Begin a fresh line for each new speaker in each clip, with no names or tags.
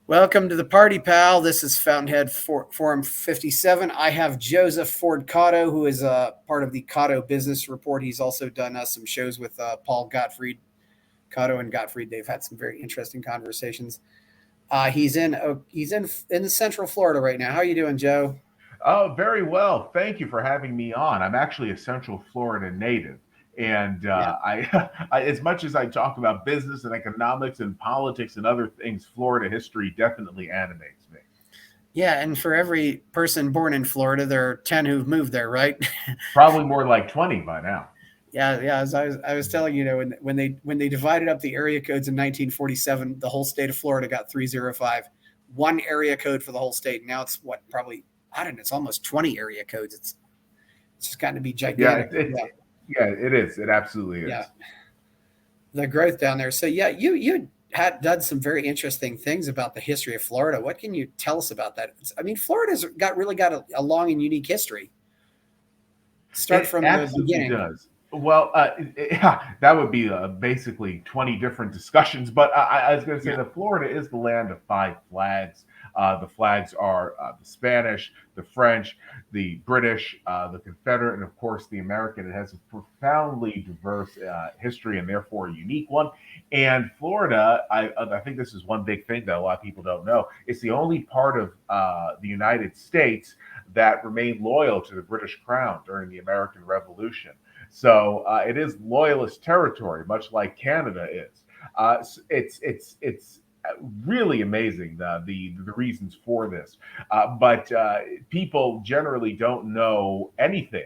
Welcome to the party, pal. This is Fountainhead Forum 57. I have Joseph Ford Cotto, who is part of the Cotto Business Report. He's also done some shows with Paul Gottfried. Cotto and Gottfried, they've had some very interesting conversations. He's in Central Florida right now. How are you doing, Joe?
Oh, very well. Thank you for having me on. I'm actually a Central Florida native. And
Yeah,
as much as I talk about business and economics and politics and other things, Florida history definitely animates me.
yeah. And for every person born in Florida, there are 10 who've moved there, right?
Probably more like 20 by now.
Yeah, yeah. As I was telling you, when they divided up the area codes in 1947, the whole state of Florida got 305, one area code for the whole state. Now it's what probably I don't know. It's almost 20 area codes. It's just gotten to be
Yeah,
gigantic. Yeah,
yeah, it is. It absolutely
yeah.
is.
The growth down there. So yeah, you had done some very interesting things about the history of Florida. What can you tell us about that? I mean, Florida's got a long and unique history. Start
It
from the
absolutely
beginning.
does. Well, yeah, that would be basically 20 different discussions. But I was going to say
Yeah.
that Florida is the land of five flags. The flags are the Spanish, the French, the British, the Confederate, and of course the American. It has a profoundly diverse history and therefore a unique one. And Florida, I think this is one big thing that a lot of people don't know. It's the only part of the United States that remained loyal to the British Crown during the American Revolution. So it is loyalist territory, much like Canada is. It's really amazing the reasons for this, but people generally don't know anything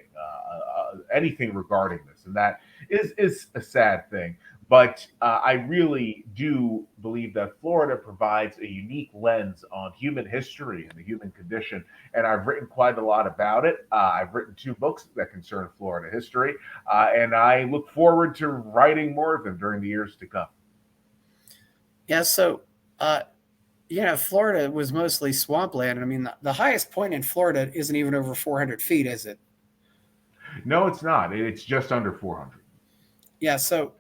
regarding this, and that is a sad thing. But I really do believe that Florida provides a unique lens on human history and the human condition, and I've written quite a lot about it. I've written two books that concern Florida history, and I look forward to writing more of them during the years to come.
Yeah. So, uh, Florida was mostly swampland. I mean, the highest point in Florida isn't even over 400 feet, is it?
No, it's not. It's just under 400.
Yeah. So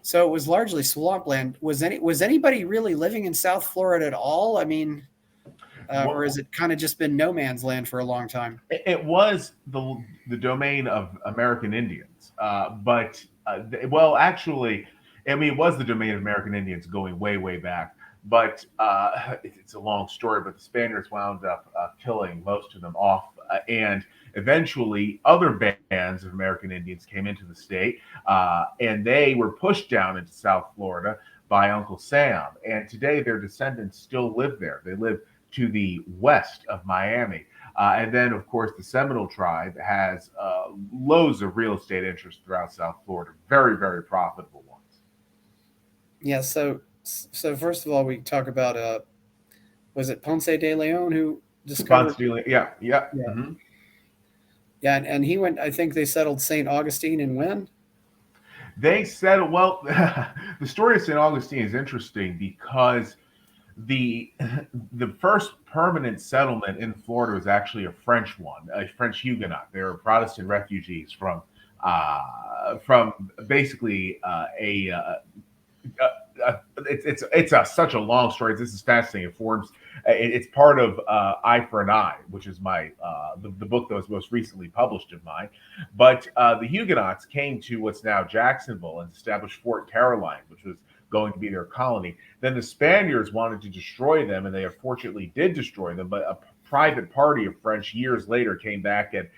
it was largely swampland. Was anybody really living in South Florida at all? I mean, or has
What
it kind of just been no man's land for a long time?
it was the domain of American Indians, but actually, I mean, it was the domain of American Indians going way back. But it's a long story. But the Spaniards wound up killing most of them off, and eventually, other bands of American Indians came into the state, and they were pushed down into South Florida by Uncle Sam. And today, their descendants still live there. They live to the west of Miami. And then, of course, the Seminole tribe has loads of real estate interests throughout South Florida, very profitable ones.
Yeah. So first of all, we talk about was it Ponce de Leon who
Ponce
discovered?
de Leon, yeah, yeah.
Yeah.
Mhm.
Yeah, and he went. I think they settled St. Augustine and when?
They said, well, the story of St. Augustine is interesting because the the first permanent settlement in Florida was actually a French one, a French Huguenot. They were Protestant refugees from basically such a long story. This is fascinating. It forms. It's part of Eye for an Eye, which is the book that was most recently published of mine. But the Huguenots came to what's now Jacksonville and established Fort Caroline, which was going to be their colony. Then the Spaniards wanted to destroy them, and they unfortunately did destroy them. But a private party of French years later came back and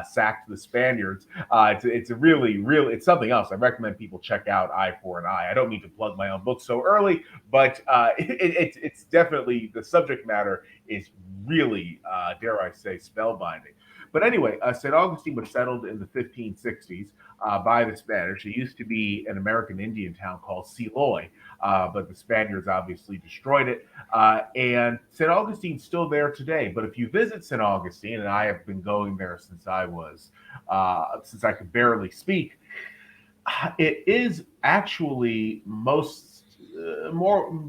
sacked the Spaniards. It's a really, it's something else. I recommend people check out Eye for an Eye. I don't mean to plug my own book so early, but it's definitely the subject matter is really, dare I say, spellbinding. But anyway, St. Augustine was settled in the 1560s by the Spanish. It used to be an American Indian town called Seloy, but the Spaniards obviously destroyed it. And St. Augustine's still there today. But if you visit St. Augustine, and I have been going there since I could barely speak, it is actually more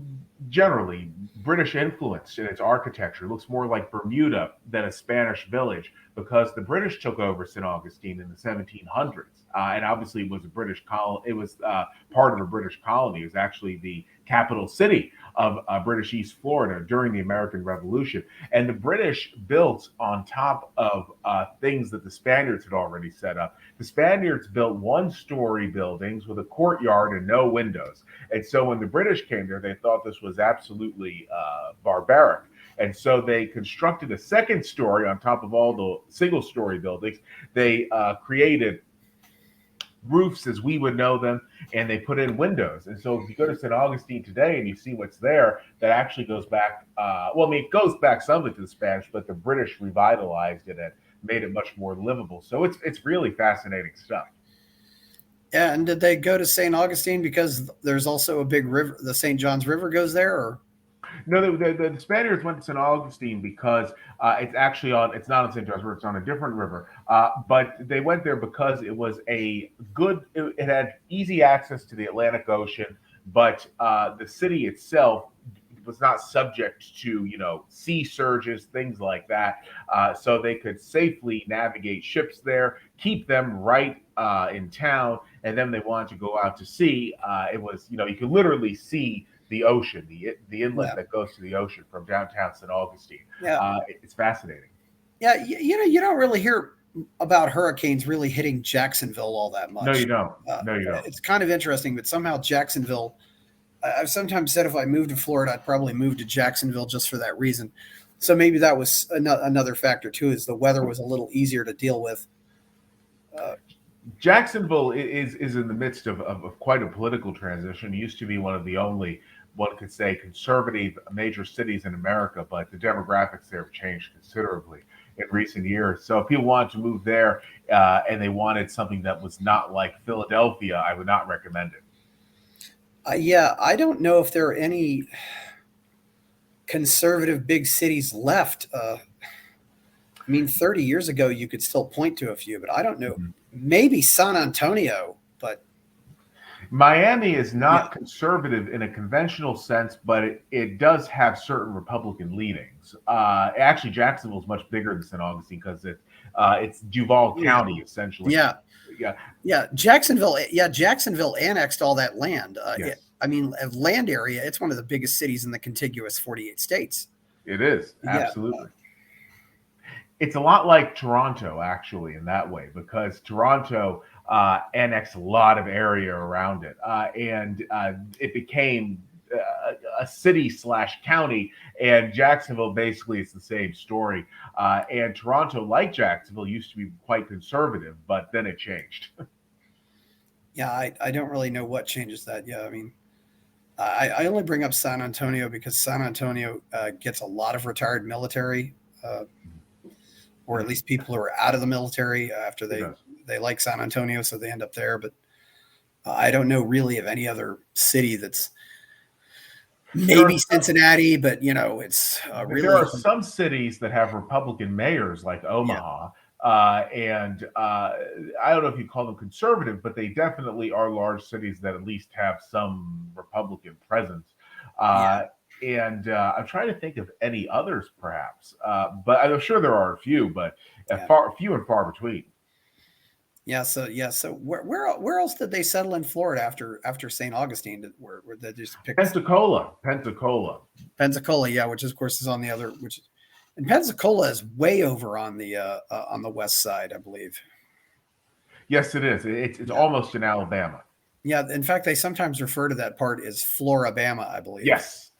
generally British influenced in its architecture. It looks more like Bermuda than a Spanish village, because the British took over St. Augustine in the 1700s, and obviously it was a British colony. It was part of a British colony. It was actually the capital city of British East Florida during the American Revolution. And the British built on top of things that the Spaniards had already set up. The Spaniards built one-story buildings with a courtyard and no windows. And so when the British came there, they thought this was absolutely barbaric. And so they constructed a second story on top of all the single-story buildings. They created roofs as we would know them, and they put in windows. And so if you go to St. Augustine today and you see what's there, that actually goes back, it goes back something to the Spanish, but the British revitalized it and made it much more livable. So it's really fascinating stuff.
Yeah, and did they go to St. Augustine because there's also a big river, the St. John's River goes there, or?
No, the Spaniards went to St. Augustine because it's not on St. John's River, it's on a different river. But they went there because it was it had easy access to the Atlantic Ocean, but the city itself was not subject to, sea surges, things like that. So they could safely navigate ships there, keep them right in town. And then they wanted to go out to sea. It was, you could literally see the ocean, the inlet that goes to the ocean from downtown St. Augustine.
Yeah.
It's fascinating.
Yeah, you don't really hear about hurricanes really hitting Jacksonville all that much.
No, you don't. No, you don't.
It's kind of interesting, but somehow Jacksonville, I've sometimes said if I moved to Florida, I'd probably move to Jacksonville just for that reason. So maybe that was another factor too, is the weather was a little easier to deal with.
Jacksonville is in the midst of quite a political transition. It used to be one of the only, one could say, conservative major cities in America, but the demographics there have changed considerably in recent years. So if people wanted to move there and they wanted something that was not like Philadelphia, I would not recommend it.
Yeah, I don't know if there are any conservative big cities left. 30 years ago, you could still point to a few, but I don't know. Mm-hmm. Maybe San Antonio, but
Miami is not conservative in a conventional sense, but it does have certain Republican leanings. Actually, Jacksonville is much bigger than St. Augustine because it's Duval County, essentially.
Yeah. Jacksonville annexed all that land.
Yes.
Land area, it's one of the biggest cities in the contiguous 48 states.
It is, absolutely. It's a lot like Toronto, actually, in that way, because Toronto annexed a lot of area around it, and it became a city/county, and Jacksonville basically is the same story. And Toronto, like Jacksonville, used to be quite conservative, but then it changed.
Yeah, I don't really know what changes that. Yeah, I only bring up San Antonio because San Antonio gets a lot of retired military, or at least people who are out of the military after they like San Antonio, so they end up there. But I don't know really of any other city that's maybe Cincinnati, but it's really.
There are some cities that have Republican mayors, like Omaha. And I don't know if you call them conservative, but they definitely are large cities that at least have some Republican presence. And I'm trying to think of any others, perhaps. But I'm sure there are a few, but few and far between.
Yeah. So where else did they settle in Florida after St. Augustine? Where they just picked
Pensacola.
Yeah, which of course is on the other. And Pensacola is way over on the west side, I believe.
Yes, it is. It's almost in Alabama.
Yeah. In fact, they sometimes refer to that part as Florabama, I believe.
Yes.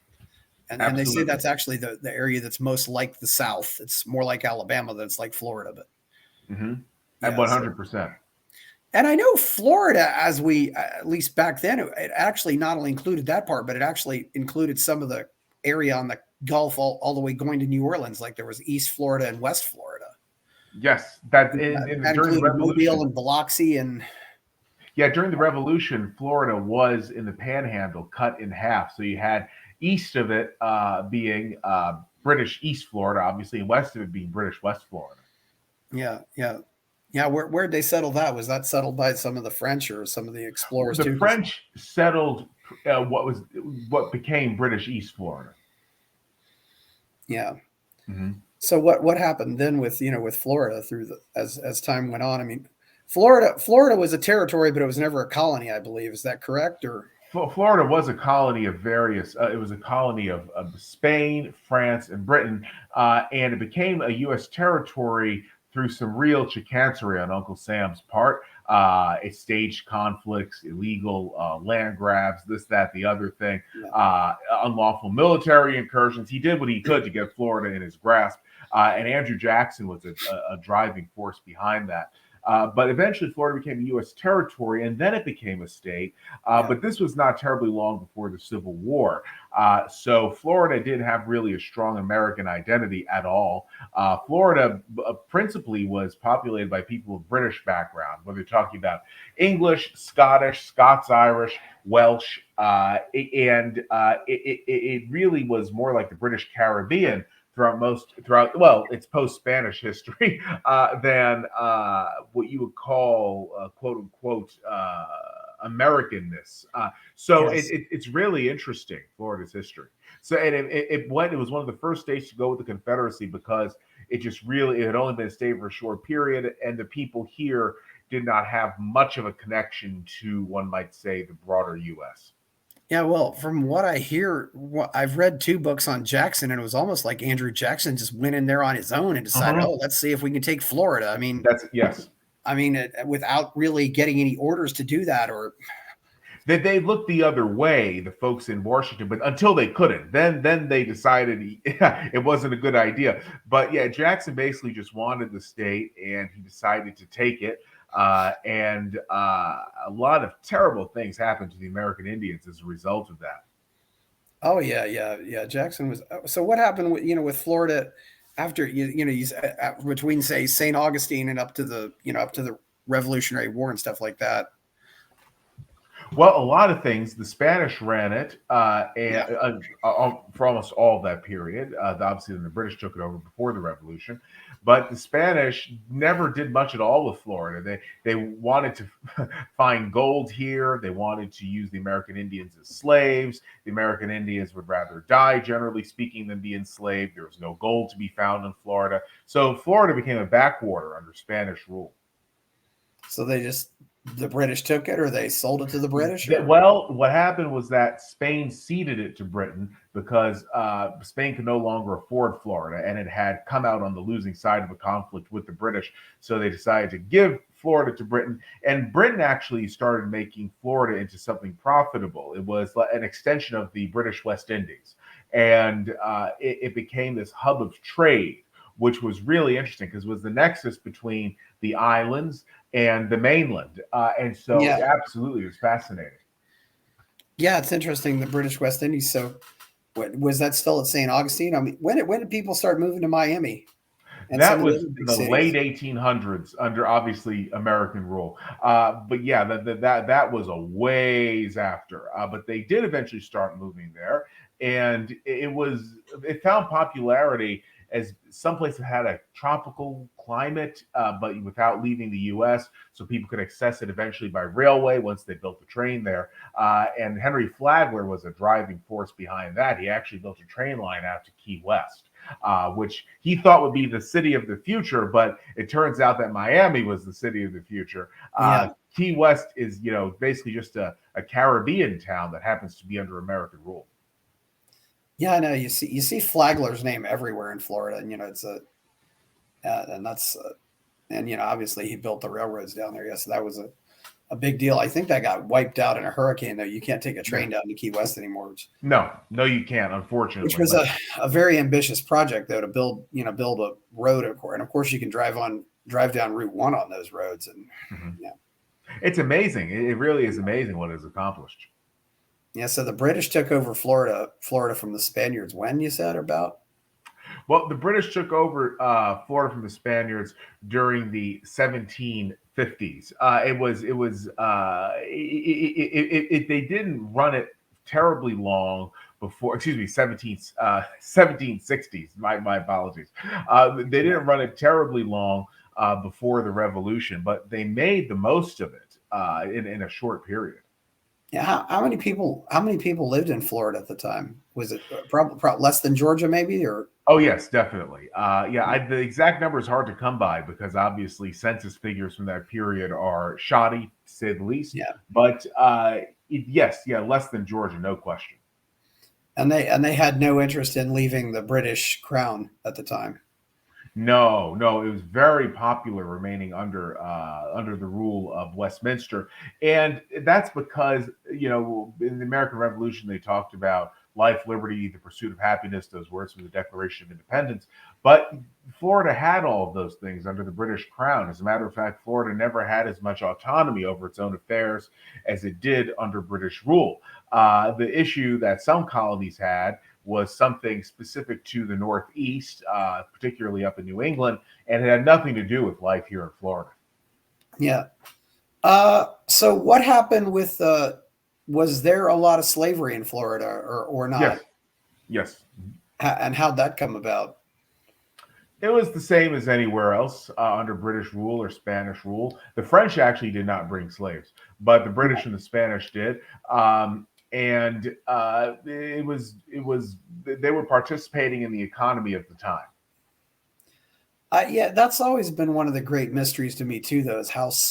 And they say that's actually the area that's most like the South. It's more like Alabama than it's like Florida, but.
Mm-hmm. At 100%.
And I know Florida, at least back then, it actually not only included that part, but it actually included some of the area on the Gulf all the way going to New Orleans. Like there was East Florida and West Florida.
Yes, that
included Mobile and Biloxi and.
Yeah, during the Revolution, Florida was in the Panhandle, cut in half. So you had east of it being British East Florida, obviously, and west of it being British West Florida.
Yeah. Where'd they settle that? Was that settled by some of the French or some of the explorers?
The French settled what became British East Florida.
Yeah.
Mm-hmm.
So what happened then with with Florida through the as time went on? I mean, Florida was a territory, but it was never a colony, I believe. Is that correct? Or
Florida was a colony of various. It was a colony of Spain, France, and Britain, and it became a U.S. territory through some real chicanery on Uncle Sam's part. It staged conflicts, illegal land grabs, this, that, the other thing,
yeah,
unlawful military incursions. He did what he could to get Florida in his grasp, and Andrew Jackson was a driving force behind that. But eventually, Florida became a U.S. territory, and then it became a state.
yeah,
But this was not terribly long before the Civil War. So Florida didn't have really a strong American identity at all. Florida principally was populated by people of British background, whether you're talking about English, Scottish, Scots-Irish, Welsh, it really was more like the British Caribbean throughout well, it's post-Spanish history than what you would call quote unquote Americanness. So
yes.
it's really interesting, Florida's history. So and it was one of the first states to go with the Confederacy because it had only been a state for a short period, and the people here did not have much of a connection to, one might say, the broader U.S.
Yeah, well, from what I hear, I've read two books on Jackson, and it was almost like Andrew Jackson just went in there on his own and decided,
Uh-huh.
oh, let's see if we can take Florida.
That's yes.
Without really getting any orders to do that, or
They looked the other way, the folks in Washington, but until they couldn't, then they decided it wasn't a good idea. But yeah, Jackson basically just wanted the state, and he decided to take it. A lot of terrible things happened to the American Indians as a result of that.
oh yeah, yeah, yeah. Jackson was. So what happened with with Florida after between say St. Augustine and up to the Revolutionary War and stuff like that?
Well, a lot of things. The Spanish ran it,
Yeah,
for almost all of that period. Obviously, then the British took it over before the Revolution, but the Spanish never did much at all with Florida. They wanted to find gold here. They wanted to use the American Indians as slaves. The American Indians would rather die, generally speaking, than be enslaved. There was no gold to be found in Florida, so Florida became a backwater under Spanish rule.
so the British took it, or they sold it to the British, or
Well, what happened was that Spain ceded it to Britain because Spain could no longer afford Florida, and it had come out on the losing side of a conflict with the British. So they decided to give Florida to Britain, and Britain actually started making Florida into something profitable. It was an extension of the British West Indies, and it became this hub of trade, which was really interesting because it was the nexus between the islands and the mainland. And so,
yeah,
absolutely, it was fascinating.
yeah. It's interesting the British West Indies. So was that still at St. Augustine? I mean, when did people start moving to Miami and some
That
of the
was
other
in
big
the late
cities?
1800s under obviously American rule. But yeah, that was a ways after. But they did eventually start moving there, and it found popularity as some places had a tropical climate, but without leaving the U.S., so people could access it eventually by railway once they built the train there. And Henry Flagler was a driving force behind that. He actually built a train line out to Key West, which he thought would be the city of the future, but it turns out that Miami was the city of the future.
Yeah,
Key West is, basically just a Caribbean town that happens to be under American rule.
yeah. I know you see Flagler's name everywhere in Florida, and it's and that's and obviously he built the railroads down there. Yes, that was a big deal. I think that got wiped out in a hurricane, though. You can't take a
Yeah.
train down to Key West anymore,
No, no, you can't,
which
unfortunately.
was
But
a very ambitious project, though, to build a road, and of course you can drive down Route 1 on those roads, and
mhm.
yeah,
It's amazing. It really is
yeah,
amazing what is accomplished.
yeah. So the British took over Florida from the Spaniards. When you said about?
Well, the British took over Florida from the Spaniards during the 1750s. They didn't run it terribly long before, excuse me, 1760s. My apologies. They
Yeah,
didn't run it terribly long before the Revolution, but they made the most of it in a short period.
Yeah, how many people? How many people lived in Florida at the time? Was it probably less than Georgia, maybe? Or
Oh yes, definitely. The exact number is hard to come by because obviously census figures from that period are shoddy, to say the least.
yeah,
But yes, yeah, less than Georgia, no question.
and they had no interest in leaving the British crown at the time.
No, no, it was very popular remaining under the rule of Westminster, and that's because in the American Revolution they talked about life, liberty, the pursuit of happiness. Those words from the Declaration of Independence. But Florida had all of those things under the British Crown. As a matter of fact, Florida never had as much autonomy over its own affairs as it did under British rule. The issue that some colonies had was something specific to the Northeast, particularly up in New England, and it had nothing to do with life here in Florida.
Yeah. So what happened with was there a lot of slavery in Florida or
Yes,
not?
yes.
And how'd that come about?
It was the same as anywhere else under British rule or Spanish rule. The French actually did not bring slaves, but the British and the Spanish did. And it was they were participating in the economy of the time.
Yeah, that's always been one of the great mysteries to me too. Though, is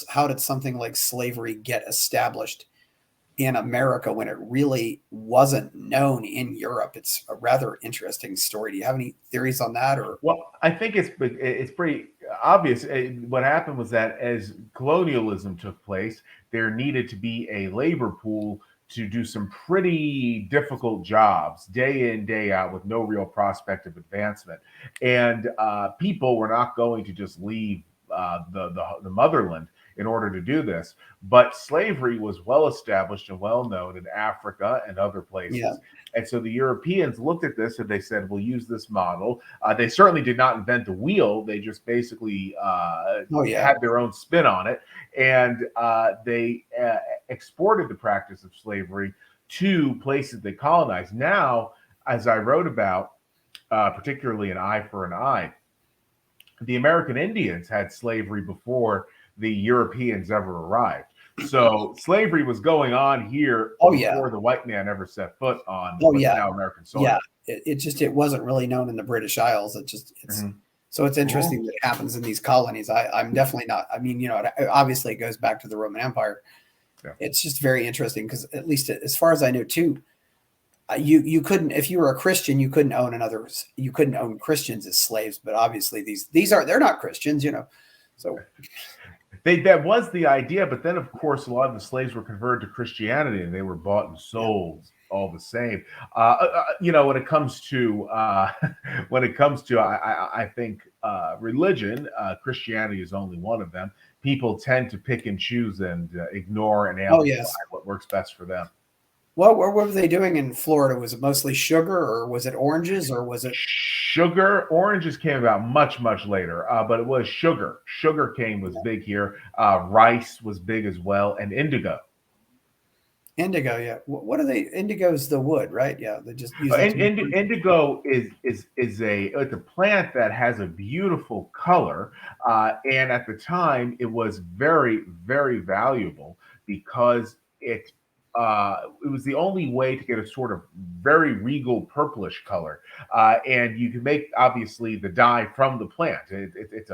how did something like slavery get established in America when it really wasn't known in Europe? It's a rather interesting story. Do you have any theories on that? Or
Well, I think it's pretty obvious. What happened was that as colonialism took place, there needed to be a labor pool to do some pretty difficult jobs day in, day out, with no real prospect of advancement. And people were not going to just leave the motherland in order to do this. But slavery was well established and well known in Africa and other
yeah,
places. And so the Europeans looked at this and they said, we'll use this model. They certainly did not invent the wheel. They just basically
oh yeah,
had their own spin on it. And they exported the practice of slavery to places they colonized. Now, as I wrote about, particularly an eye for an eye, the American Indians had slavery before the Europeans ever arrived. So slavery was going on here
oh yeah,
before the white man ever set foot on
oh
what's
yeah,
now American
yeah.
soil.
It wasn't really known in the British Isles. It's
Mhm.
so it's
Cool.
interesting that it happens in these colonies. I'm definitely not. I mean, obviously it goes back to the Roman Empire.
Yeah.
It's just very interesting because at least as far as I know too, you couldn't, if you were a Christian, you couldn't own Christians as slaves. But obviously they're not Christians, So
That was the idea, but then of course a lot of the slaves were converted to Christianity and they were bought and
yeah,
sold all the same. When it comes to I think religion, Christianity is only one of them. People tend to pick and choose and ignore and
oh
amplify
yes.
what works best for them.
What were they doing in Florida? Was it mostly sugar, or was it oranges, or was it
Sugar, oranges came about much later, but it was sugar. Sugar cane was big here. Rice was big as well, and indigo.
indigo? Yeah. What are they? Indigo is the wood, right? Yeah. They just use that to make wood.
Indigo is it's a plant that has a beautiful color, and at the time it was very valuable because it was the only way to get a sort of very regal purplish color, and you can make obviously the dye from the plant. It's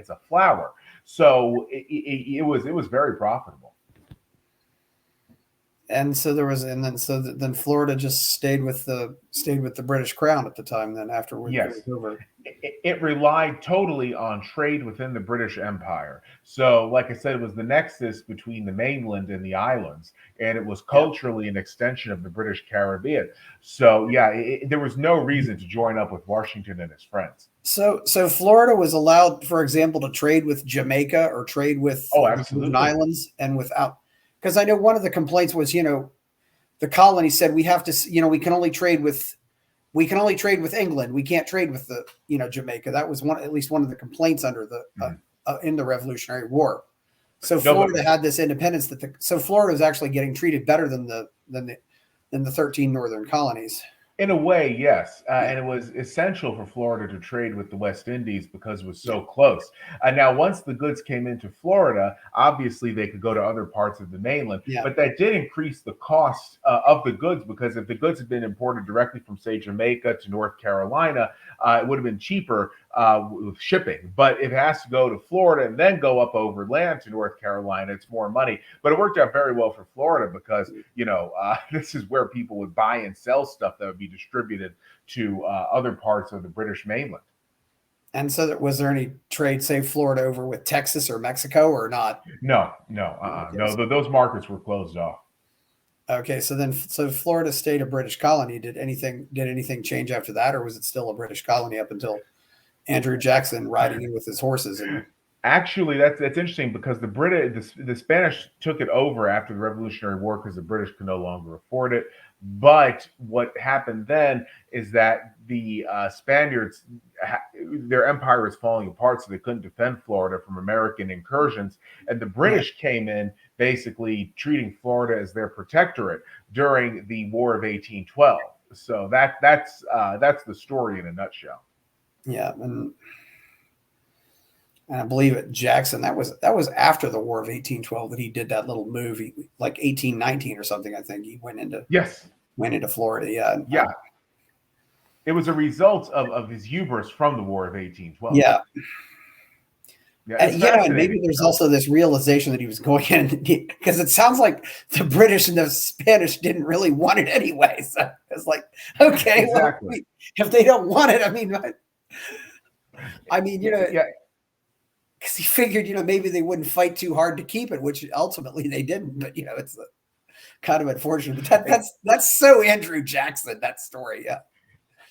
a flower, so it was very profitable.
And so there was, and then then Florida just stayed with the British Crown at the time. Then afterward it was
Yes.
over.
It relied totally on trade within the British Empire. So, like I said, it was the nexus between the mainland and the islands, and it was
Yeah.
culturally an extension of the British Caribbean. So, yeah, there was no reason to join up with Washington and his friends.
So Florida was allowed, for example, to trade with Jamaica or trade with
Oh,
the Virgin
absolutely.
Islands, and without, because I know one of the complaints was, the colony said we have to, we can only trade with England. We can't trade with Jamaica. That was at least one of the complaints under the
Mhm.
in the Revolutionary War. So
No, but
Florida had this independence so Florida was actually getting treated better than the 13 northern colonies.
In a way, yes. And it was essential for Florida to trade with the West Indies because it was
Yeah.
so close. Now, once the goods came into Florida, obviously they could go to other parts of the mainland,
Yeah.
but that did increase the cost of the goods because if the goods had been imported directly from, say, Jamaica to North Carolina, it would have been cheaper with shipping. But if it has to go to Florida and then go up over land to North Carolina, it's more money. But it worked out very well for Florida because, this is where people would buy and sell stuff that would be distributed to other parts of the British mainland.
And so, was there any trade, say, Florida over with Texas or Mexico, or not?
No, no,
Okay,
no. Those markets were closed off.
okay, so Florida stayed a British colony. Did anything change after that, or was it still a British colony up until Andrew Jackson riding in with his horses? And
Actually, that's interesting because the Spanish took it over after the Revolutionary War because the British could no longer afford it. But what happened then is that the Spaniards, their empire was falling apart, so they couldn't defend Florida from American incursions, and the
yeah,
British came in basically treating Florida as their protectorate during the War of 1812. So that's the story in a nutshell.
yeah, and I believe it Jackson. That was after the War of 1812 that he did that little move, like 1819 or something. I think he
Yes,
went into Florida. Yeah,
yeah. It was a result of his hubris from the War of 1812.
yeah.
Yeah, it's
And maybe
fascinating
there's
stuff.
also this realization that he was going in because it sounds like the British and the Spanish didn't really want it anyway. So it's like, okay, well,
Exactly.
if they don't want it, I mean,
Yeah, yeah,
because he figured, maybe they wouldn't fight too hard to keep it, which ultimately they didn't. But it's kind of unfortunate. But that's so Andrew Jackson, that story. Yeah,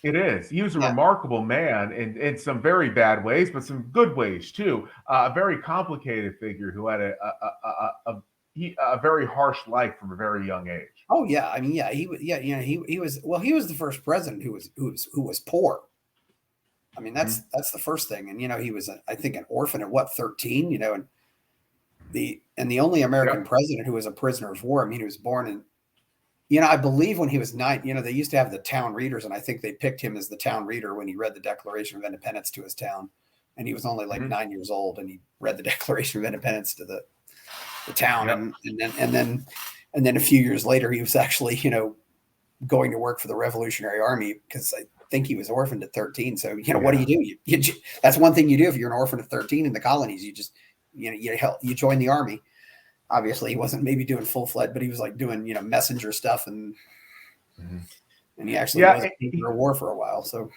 it is. He was a
yeah,
remarkable man in some very bad ways, but some good ways too. A very complicated figure who had a very harsh life from a very young age.
oh yeah. I mean, yeah, he was. Yeah, he was the first president who was poor. I mean,
Mhm.
that's the first thing. And he was, I think, an orphan at what, 13. And the only American
Yep.
president who was a prisoner of war. I mean, he was born in. I believe when he was 9. They used to have the town readers, and I think they picked him as the town reader when he read the Declaration of Independence to his town. And he was only like
Mhm.
9 years old, and he read the Declaration of Independence to the town,
Yep.
and then a few years later, he was actually going to work for the Revolutionary Army because I think he was orphaned at 13. So what do
Yeah.
you do? That's one thing you do if you're an orphan at 13 in the colonies. You just you join the army. Obviously, he wasn't maybe doing full fledged, but he was like doing messenger stuff,
Mhm.
and he actually
Yeah.
was in a war for a while. So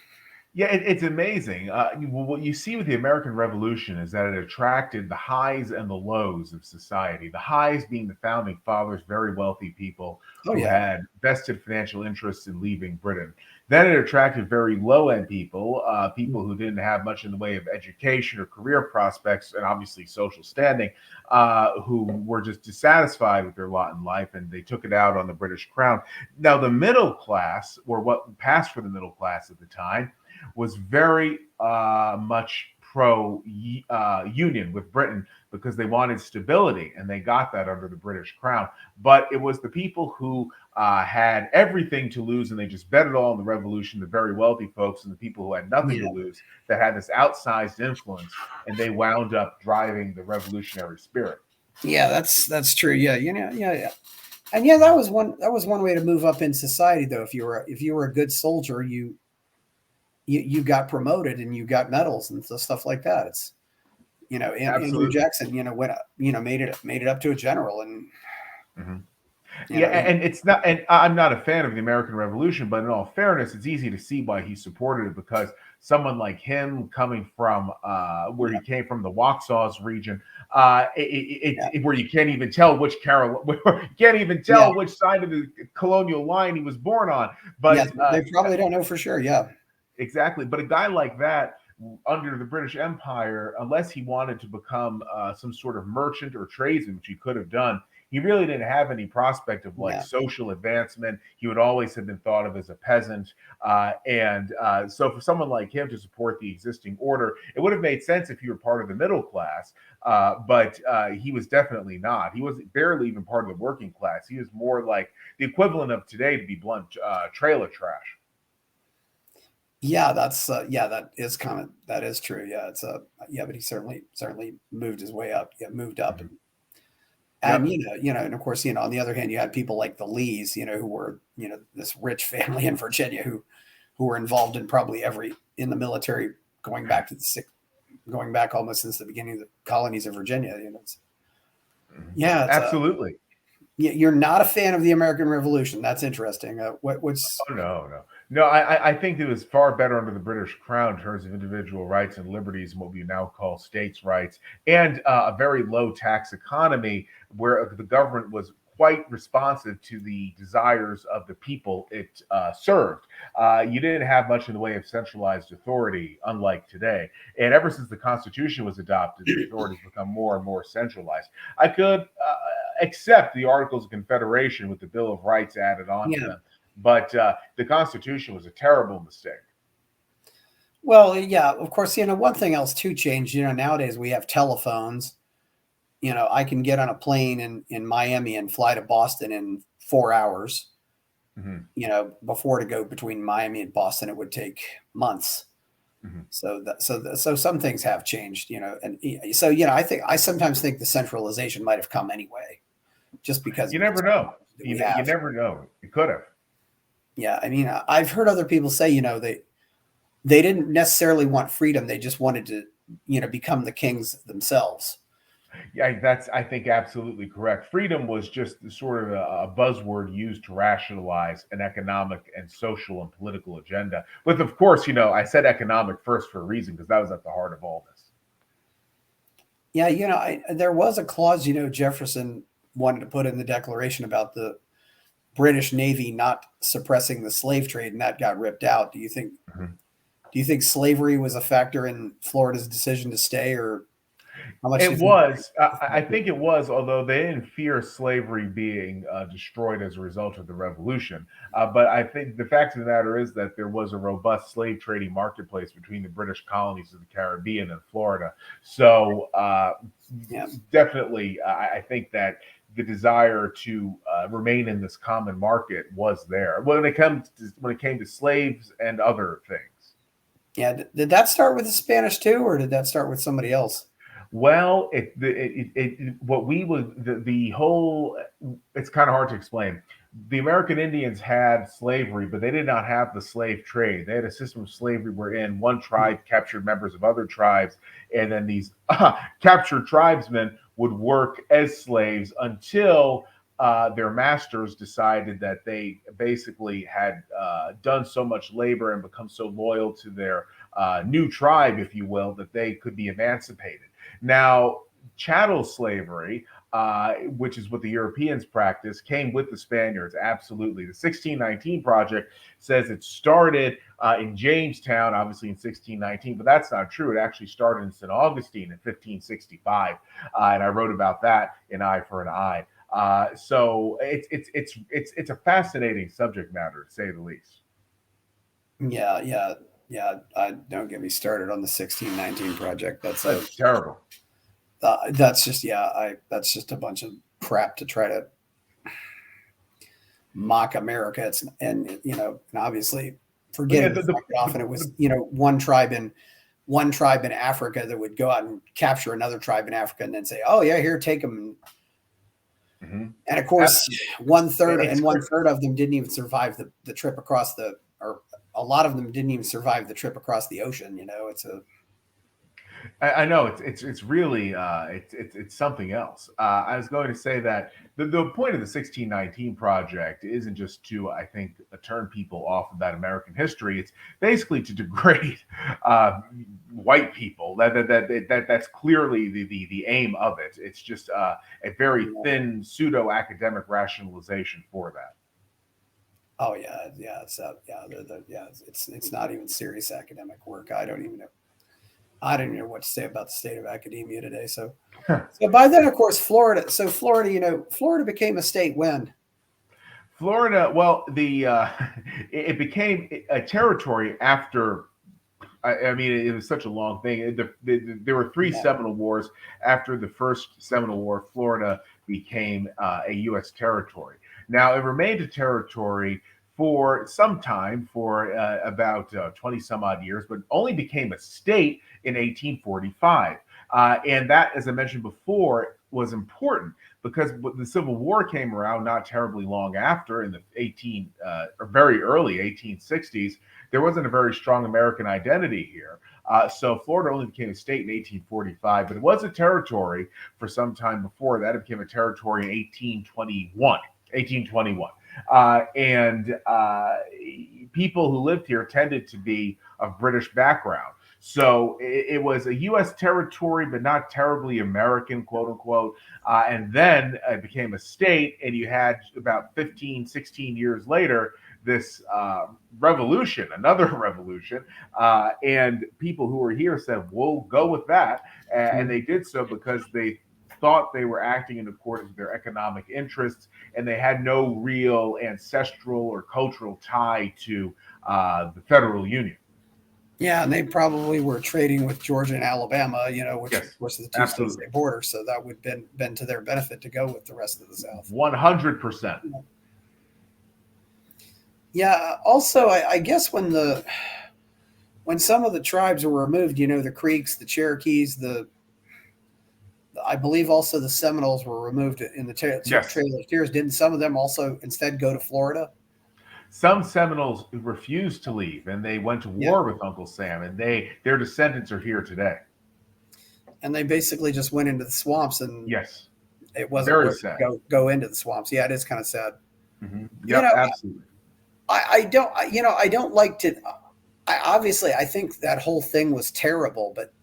Yeah, it's amazing. What you see with the American Revolution is that it attracted the highs and the lows of society. The highs being the founding fathers, very wealthy people
oh
who
yeah,
had vested financial interests in leaving Britain. Then it attracted very low end people, people who didn't have much in the way of education or career prospects, and obviously social standing, who were just dissatisfied with their lot in life, and they took it out on the British Crown. Now, the middle class, or what passed for the middle class at the time, was very much pro union with Britain because they wanted stability, and they got that under the British Crown. But it was the people who had everything to lose and they just bet it all on the revolution, the very wealthy folks, and the people who had nothing to
yeah,
lose that had this outsized influence, and they wound up driving the revolutionary spirit.
yeah. That's true. Yeah, yeah. And yeah, that was one way to move up in society, though. If you were a good soldier, you got promoted and you got medals and stuff like that. It's Andrew
Absolutely.
Jackson went up, made it up to a general, and
Mhm. Yeah,
he
and it's not, and I'm not a fan of the American Revolution, but in all fairness, it's easy to see why he supported it because someone like him coming from where
yeah
he came from, the Waxhaws region,
yeah
where you can't even tell which where you can't even
yeah
tell which side of the colonial line he was born on.
yeah.
But
They probably don't know for sure. Yeah,
exactly. But a guy like that under the British Empire, unless he wanted to become some sort of merchant or tradesman, which he could have done, he really didn't have any prospect of like
yeah,
social advancement. He would always have been thought of as a peasant. So for someone like him to support the existing order, it would have made sense if he were part of the middle class. But he was definitely not. He was barely even part of the working class. He was more like the equivalent of today, to be blunt, trailer trash.
Yeah, that's that is true. Yeah, yeah, but he certainly moved his way up. Yeah, moved up,
Mhm.
and
Yep.
and of course, on the other hand, you had people like the Lees, who were this rich family in Virginia who were involved in probably every in the military going back to going back almost since the beginning of the colonies of Virginia.
Mhm.
Yeah,
Absolutely.
you're not a fan of the American Revolution. That's interesting. What's
Oh, no, no. No, I think it was far better under the British Crown in terms of individual rights and liberties and what we now call states' rights, and a very low tax economy where the government was quite responsive to the desires of the people it served. You didn't have much in the way of centralized authority, unlike today. And ever since the Constitution was adopted, the authorities become more and more centralized. I could accept the Articles of Confederation with the Bill of Rights added on to
yeah.
them, but the Constitution was a terrible mistake.
Well, yeah, of course, one thing else too changed. Nowadays we have telephones. I can get on a plane in Miami and fly to Boston in 4 hours.
Mhm,
Before to go between Miami and Boston, it would take months.
mhm.
So some things have changed, and so I sometimes think the centralization might have come anyway, just because
You
of the
never know.
technology that we
You
have.
never know. It could have.
Yeah, I mean, I've heard other people say, they didn't necessarily want freedom; they just wanted to, become the kings themselves.
Yeah, that's, I think, absolutely correct. Freedom was just sort of a buzzword used to rationalize an economic and social and political agenda. But of course, I said economic first for a reason because that was at the heart of all this.
Yeah, there was a clause, Jefferson wanted to put in the Declaration about the British Navy not suppressing the slave trade, and that got ripped out.
Mhm.
Do you think slavery was a factor in Florida's decision to stay, or how much do
It
you think?
was. I think it was, although they didn't fear slavery being destroyed as a result of the revolution. But I think the fact of the matter is that there was a robust slave trading marketplace between the British colonies of the Caribbean and Florida. So
Yeah,
definitely, I think that the desire to remain in this common market was there when it came to slaves and other things.
yeah. Did that start with the Spanish too, or did that start with somebody else?
Well, what we would the whole it's kind of hard to explain. The American Indians had slavery, but they did not have the slave trade. They had a system of slavery wherein one tribe captured members of other tribes, and then these captured tribesmen would work as slaves until their masters decided that they basically had done so much labor and become so loyal to their new tribe, if you will, that they could be emancipated. Now, chattel slavery, which is what the Europeans practiced, came with the Spaniards. Absolutely. The 1619 Project says it started in Jamestown, obviously in 1619, but that's not true. It actually started in St. Augustine in 1565, and I wrote about that in Eye for an Eye. So it's a fascinating subject matter, to say the least.
Yeah, yeah, yeah. Don't get me started on the 1619 project.
That's terrible.
That's just that's just a bunch of crap to try to mock America. And obviously
But yeah,
forgetting the fact that often it was one tribe in Africa that would go out and capture another tribe in Africa and then say, "Oh yeah, here, take them."
mhm.
And of course,
Absolutely.
one third of them didn't even survive the trip across or a lot of them didn't even survive the trip across the ocean. It's a
I know it's really it's something else. I was going to say that the point of the 1619 project isn't just to, I think, turn people off of that American history. It's basically to degrade uh, white people. That's clearly the aim of it. It's just a very
you know,
thin pseudo academic rationalization for that.
oh yeah, yeah, it's not even serious academic work. I don't even know what to say about the state of academia today. So by then, of course, Florida, Florida became a state when.
Florida, well, it became a territory after. I mean, it was such a long thing. There were three
Yeah,
Seminole Wars. After the first Seminole War, Florida became a U.S. territory. Now, it remained a territory for some time, for about 20 some odd years, but only became a state in 1845. And that, as I mentioned before, was important because the Civil War came around not terribly long after, in the or very early 1860s. There wasn't a very strong American identity here. So Florida only became a state in 1845, but it was a territory for some time before that. It became a territory in 1821. 1821. And people who lived here tended to be of British background. So it was a U.S. territory, but not terribly American, quote unquote. And then it became a state, and you had about 15, 16 years later, this revolution, another revolution. And people who were here said, we'll go with that. And they did so because they thought they were acting in accordance with their economic interests, and they had no real ancestral or cultural tie to the federal union.
Yeah, and they probably were trading with Georgia and Alabama, which
Yes,
of course are the two states they border. So that would have been to their benefit to go with the rest of the South.
100%.
Yeah. Also, I guess when some of the tribes were removed, the Creeks, the Cherokees, I believe also the Seminoles were removed in the Trail of Tears. Didn't some of them also instead go to Florida?
Some Seminoles refused to leave, and they went to war with Uncle Sam, and their descendants are here today.
And they basically just went into the swamps, and
yes,
it wasn't
very sad.
Go into the swamps. Yeah, it is kind of sad.
Mm-hmm. Yeah, absolutely.
I don't like to. Obviously, I think that whole thing was terrible, but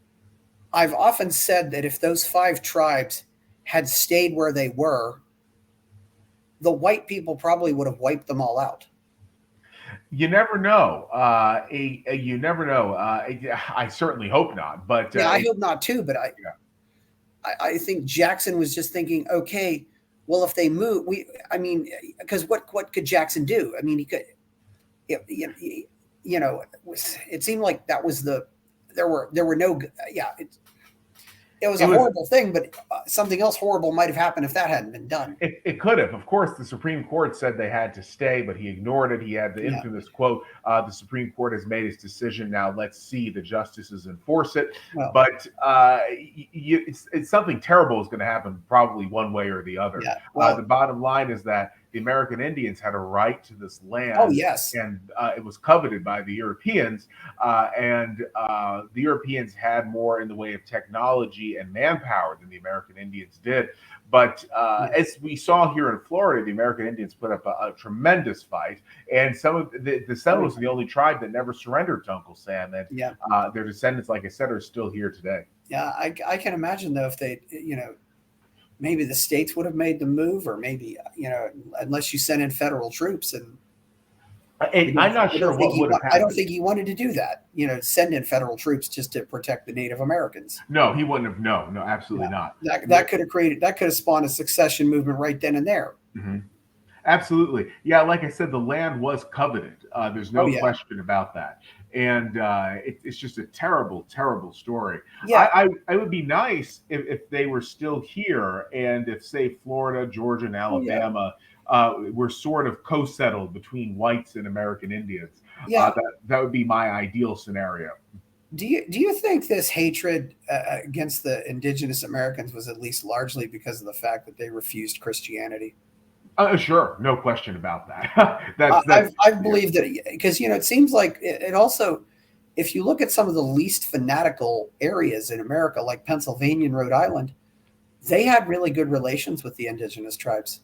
I've often said that if those 5 tribes had stayed where they were, the white people probably would have wiped them all out.
You never know. You never know. I certainly hope not. But
I hope not too. But I think Jackson was just thinking, okay, well, if they move, because what could Jackson do? I mean, he could, it seemed like that was there were no, it was a horrible thing, but something else horrible might have happened if that hadn't been done.
It could have. Of course, the Supreme Court said they had to stay, but he ignored it. He had the infamous quote, the Supreme Court has made its decision. Now let's see the justices enforce it. Well, but it's something terrible is going to happen probably one way or the other. Yeah. Well, the bottom line is that the American Indians had a right to this land.
Oh, yes.
And it was coveted by the Europeans. And the Europeans had more in the way of technology and manpower than the American Indians did. But as we saw here in Florida, the American Indians put up a tremendous fight. And some of the Seminoles are the only tribe that never surrendered to Uncle Sam. And their descendants, like I said, are still here today.
Yeah, I can imagine, though, if they, maybe the states would have made the move, or maybe, unless you sent in federal troops. And
I'm not sure what would have happened.
I don't think he wanted to do that, send in federal troops just to protect the Native Americans.
No, he wouldn't have. No, absolutely not.
That could have spawned a succession movement right then and there.
Mm-hmm. Absolutely. Yeah, like I said, the land was coveted. There's no question about that. And it's just a terrible, terrible story. Yeah. I would be nice if they were still here, and if, say, Florida, Georgia, and Alabama were sort of co-settled between whites and American Indians. Yeah. That would be my ideal scenario.
Do you think this hatred against the indigenous Americans was at least largely because of the fact that they refused Christianity?
Sure, no question about that.
I believe that, because it seems like it also, if you look at some of the least fanatical areas in America, like Pennsylvania and Rhode Island, they had really good relations with the indigenous tribes.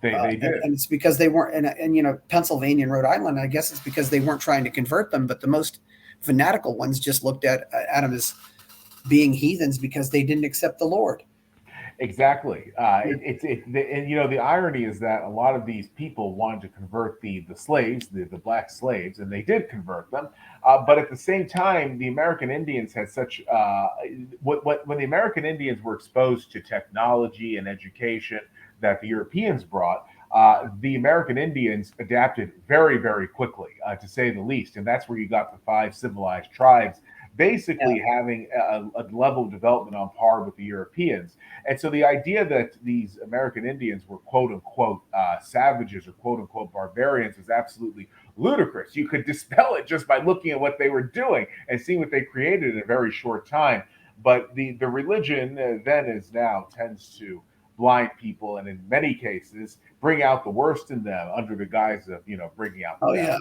They did,
and it's because they weren't. And Pennsylvania and Rhode Island, I guess it's because they weren't trying to convert them, but the most fanatical ones just looked at them as being heathens because they didn't accept the Lord.
Exactly. The irony is that a lot of these people wanted to convert the slaves, the black slaves, and they did convert them. But at the same time, the American Indians had such when the American Indians were exposed to technology and education that the Europeans brought, the American Indians adapted very, very quickly, to say the least. And that's where you got the 5 civilized tribes basically having a level of development on par with the Europeans. And so the idea that these American Indians were quote unquote savages or quote unquote barbarians is absolutely ludicrous. You could dispel it just by looking at what they were doing and seeing what they created in a very short time. But the religion then as now tends to blind people and in many cases bring out the worst in them under the guise of bringing out the
Oh
best.
yeah,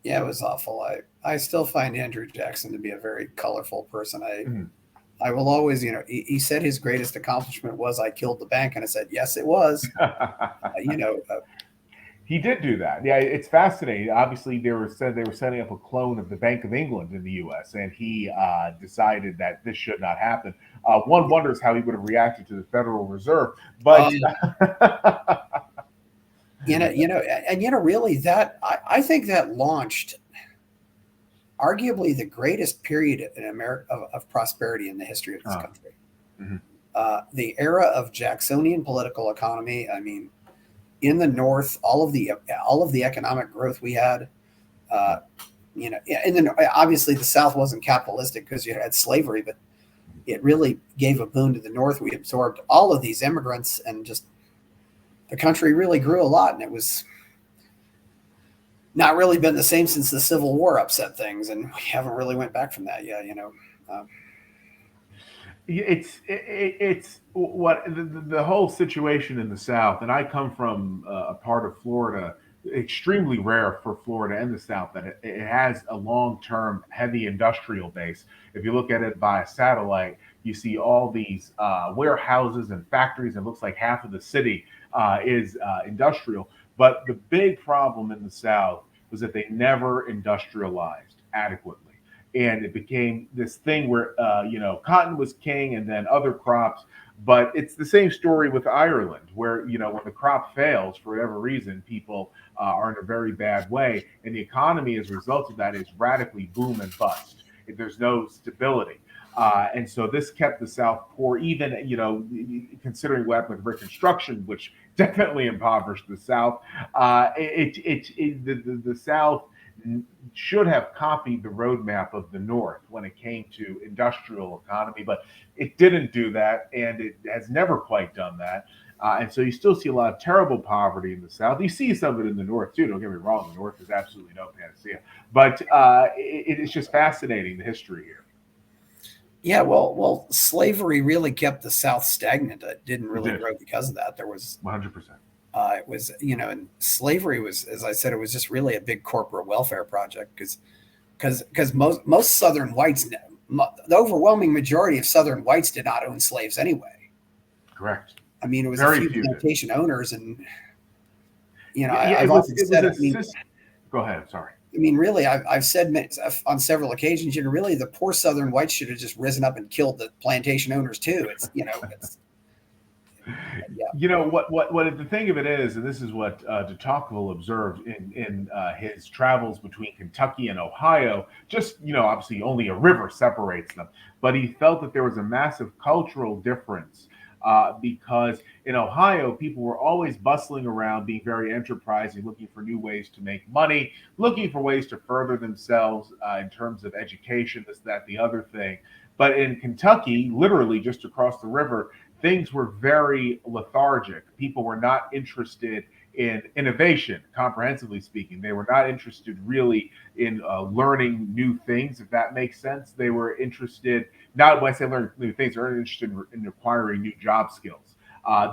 yeah, it was awful. I still find Andrew Jackson to be a very colorful person.
Mhm.
I will always, he said his greatest accomplishment was I killed the bank, and I said yes, it was. You know,
He did do that. Yeah, it's fascinating. Obviously, they were setting up a clone of the Bank of England in the U.S., and he decided that this should not happen. One wonders how he would have reacted to the Federal Reserve, but
really that I think that launched arguably the greatest period in America of prosperity in the history of this country.
Mhm.
The era of Jacksonian political economy. I mean, in the North, all of the economic growth we had. And then obviously the South wasn't capitalistic because you had slavery, but it really gave a boon to the North. We absorbed all of these immigrants, and just the country really grew a lot, and it was not really been the same since the Civil War upset things, and we haven't really went back from that yet.
It's what the whole situation in the South, and I come from a part of Florida, extremely rare for Florida and the South that it has a long-term heavy industrial base. If you look at it by satellite, you see all these warehouses and factories, and it looks like half of the city is industrial. But the big problem in the South was that they never industrialized adequately. And it became this thing where cotton was king, and then other crops. But it's the same story with Ireland, where when the crop fails for whatever reason, people are in a very bad way, and the economy as a result of that is radically boom and bust. There's no stability. And so this kept the South poor, even considering what happened with Reconstruction, which definitely impoverished the South. The South should have copied the roadmap of the North when it came to industrial economy, but it didn't do that, and it has never quite done that. And so you still see a lot of terrible poverty in the South. You see some of it in the North too. Don't get me wrong; the North is absolutely no panacea, but it is just fascinating the history here.
Yeah, well, slavery really kept the South stagnant. It didn't really grow because of that. There was
100%.
It was, and slavery was, as I said, it was just really a big corporate welfare project because most Southern whites, the overwhelming majority of Southern whites did not own slaves anyway.
Correct.
I mean, it was
Very
a few
few
plantation owners, and
I've often said. Go ahead. Sorry.
I mean, really, I've said on several occasions, really, the poor Southern whites should have just risen up and killed the plantation owners too. It's
what the thing of it is, and this is what de Tocqueville observed in his travels between Kentucky and Ohio. Just obviously only a river separates them, but he felt that there was a massive cultural difference because in Ohio, people were always bustling around, being very enterprising, looking for new ways to make money, looking for ways to further themselves in terms of education, this, that, the other thing. But in Kentucky, literally just across the river, things were very lethargic. People were not interested in innovation, comprehensively speaking. They were not interested really in learning new things, if that makes sense. They were interested, not when I say learn new things, they're interested in acquiring new job skills.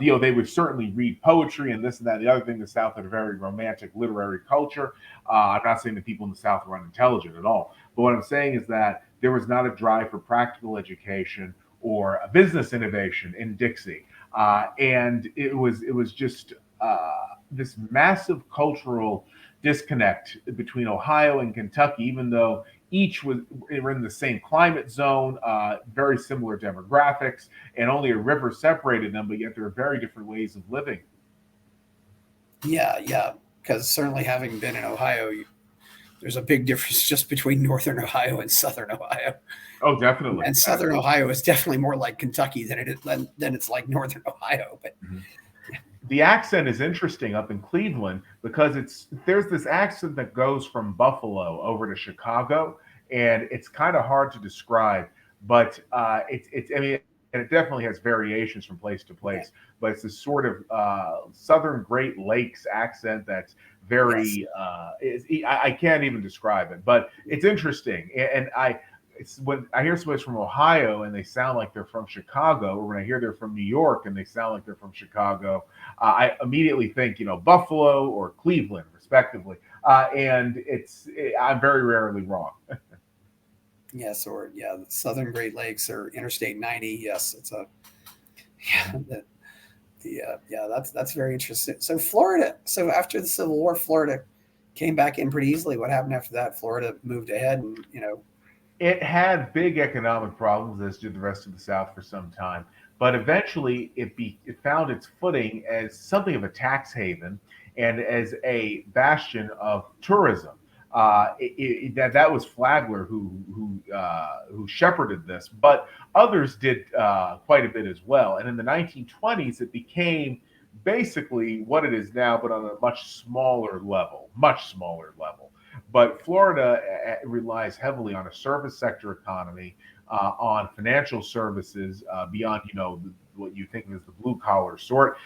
They would certainly read poetry and this and that. The other thing, the South had a very romantic literary culture. I'm not saying that people in the South were unintelligent at all, but what I'm saying is that there was not a drive for practical education or a business innovation in Dixie, and it was just this massive cultural disconnect between Ohio and Kentucky, even though each were in the same climate zone, very similar demographics, and only a river separated them, but yet there are very different ways of living.
Yeah, because certainly having been in Ohio, there's a big difference just between Northern Ohio and Southern Ohio.
Oh, definitely.
And Southern Ohio is definitely more like Kentucky than it's like Northern Ohio. But
the accent is interesting up in Cleveland because there's this accent that goes from Buffalo over to Chicago, and it's kind of hard to describe. But it's I mean, and it definitely has variations from place to
Yeah.
place. But it's this sort of Southern Great Lakes accent that's
Yes.
very I can't even describe it, but it's interesting. And it's when I hear somebody's from Ohio and they sound like they're from Chicago, or when I hear they're from New York and they sound like they're from Chicago, I immediately think, Buffalo or Cleveland, respectively. And I'm very rarely wrong.
Yes. Or yeah, the Southern Great Lakes or Interstate 90. Yes, it's a yeah. Yeah, that's very interesting. So Florida. So after the Civil War, Florida came back in pretty easily. What happened after that? Florida moved ahead, and
It had big economic problems, as did the rest of the South for some time, but eventually it found its footing as something of a tax haven and as a bastion of tourism. That was Flagler who shepherded this, but others did quite a bit as well. And in the 1920s, it became basically what it is now, but on a much smaller level. But Florida relies heavily on a service sector economy, on financial services beyond, what you think of as the blue collar sort,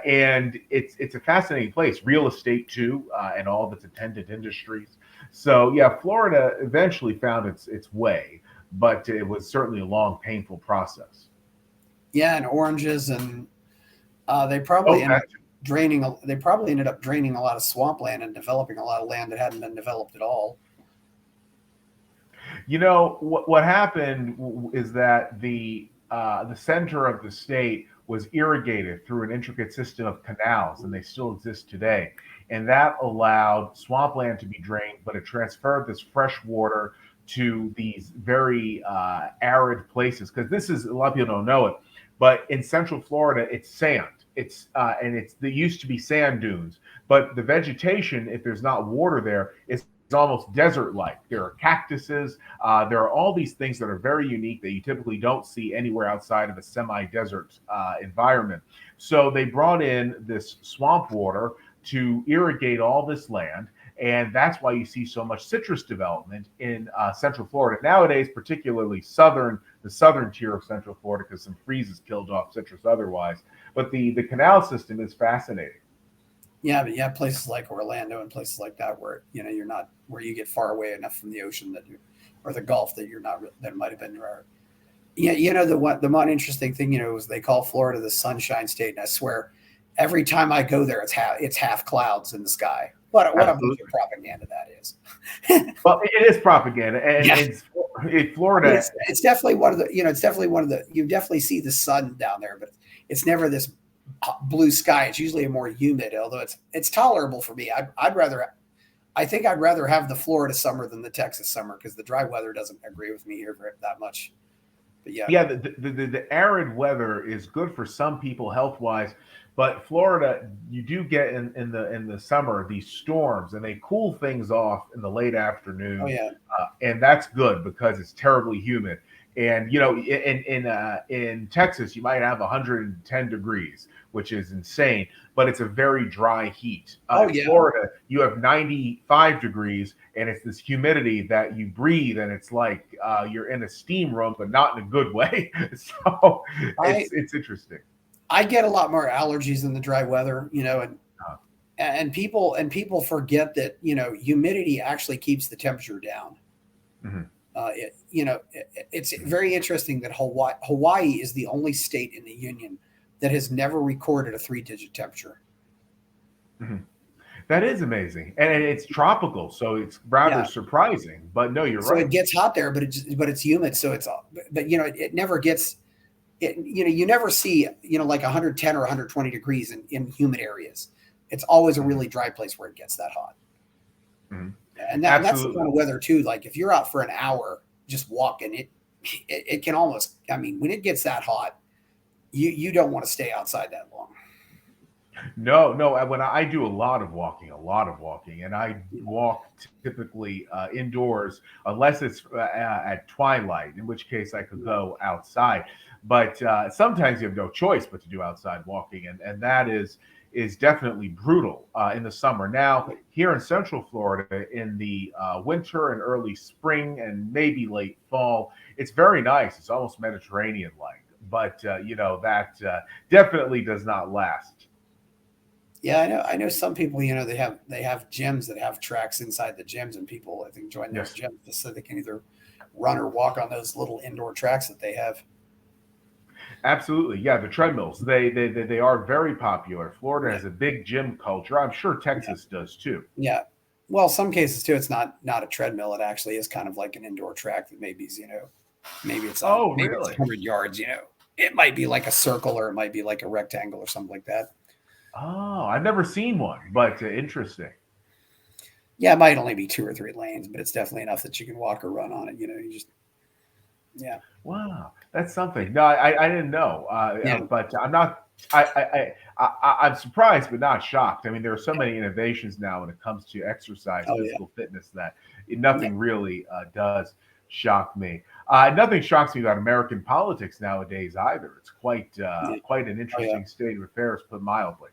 and it's a fascinating place. Real estate too, and all of its attendant industries. So yeah, Florida eventually found its way, but it was certainly a long, painful process.
yeah, and oranges, and they
Oh,
probably ended up draining. They probably ended up draining a lot of swampland and developing a lot of land that hadn't been developed at all.
what happened is that the center of the state was irrigated through an intricate system of canals, and they still exist today. And that allowed swampland to be drained, but it transferred this fresh water to these very arid places. Because this is a lot of people don't know it, but in Central Florida, it's sand. There used to be sand dunes, but the vegetation, if there's not water there, is almost desert-like. There are cactuses. There are all these things that are very unique that you typically don't see anywhere outside of a semi-desert environment. So they brought in this swamp water to irrigate all this land. And that's why you see so much citrus development in Central Florida nowadays, particularly the southern tier of Central Florida, because some freezes killed off citrus otherwise. But the canal system is fascinating.
Yeah, but yeah, places like Orlando and places like that where you're not where you get far away enough from the ocean that you or the Gulf that you're not that might have been rare. Yeah, the one interesting thing is they call Florida the Sunshine State, and I swear every time I go there, it's half clouds in the sky. What a bunch of
Absolutely.
propaganda that is.
Well, it is propaganda, and
Yeah, I mean,
Florida.
it's definitely one of the it's definitely one of the you definitely see the sun down there, but it's never this blue sky. It's usually a more humid, although it's tolerable for me. I think I'd rather have the Florida summer than the Texas summer because the dry weather doesn't agree with me here that much. But yeah,
Yeah, the arid weather is good for some people health wise, but Florida, you do get in the summer these storms, and they cool things off in the late
oh
afternoon,
yeah,
and that's good because it's terribly humid. And in Texas, you might have 110 degrees, which is insane, but it's a very dry heat.
oh
In
yeah.
Florida, you have 95 degrees, and it's this humidity that you breathe, and it's like you're in a steam room, but not in a good way. So
I
it's interesting.
I get a lot more allergies in the dry weather,
Uh,
and people forget that humidity actually keeps the temperature down.
mhm,
It's very interesting that Hawaii is the only state in the union that has never recorded a three-digit temperature.
mhm. That is amazing, and it's tropical, so it's rather
Yeah,
surprising. But no, you're
so it
right.
gets hot there, but it's humid, so but it never gets it. You never see like 110 or 120 degrees in humid areas. It's always a
Mhm,
really dry place where it gets that hot.
mhm.
And that's the
Absolutely.
kind of weather too. Like if you're out for an hour just walking, it can almost. I mean, when it gets that hot, you don't want to stay outside that long.
No, no. When I do a lot of walking, and I walk typically indoors unless it's at twilight, in which case I could go outside. But sometimes you have no choice but to do outside walking, and that is is definitely brutal in the summer. Now, here in Central Florida, in the winter and early spring and maybe late fall, it's very nice. It's almost Mediterranean-like, but that definitely does not last.
Yeah, I know some people, they have gyms that have tracks inside the gyms, and people I think join those
Yes.
gyms just so they can either run or walk on those little indoor tracks that they have.
Absolutely, yeah. The treadmills they are very popular. Florida
Yeah.
has a big gym culture. I'm sure
Yeah.
Texas does too.
Yeah. Well, some cases too, it's not a treadmill. It actually is kind of like an indoor track that
Oh,
maybe it's
really?
100 yards. It might be like a circle or it might be like a rectangle or something like that.
Oh, I've never seen one, but interesting.
Yeah, it might only be 2 or 3 lanes, but it's definitely enough that you can walk or run on it. You just yeah,
Wow, that's something. No, I didn't know,
yeah,
but I'm not. I'm surprised, but not shocked. I mean, there are so
yeah.
many innovations now when it comes to exercise,
Oh yeah,
physical fitness, that
yeah,
nothing really does shock me. Nothing shocks me about American politics nowadays either. It's
yeah.
quite an
Oh yeah.
interesting state of affairs, put mildly.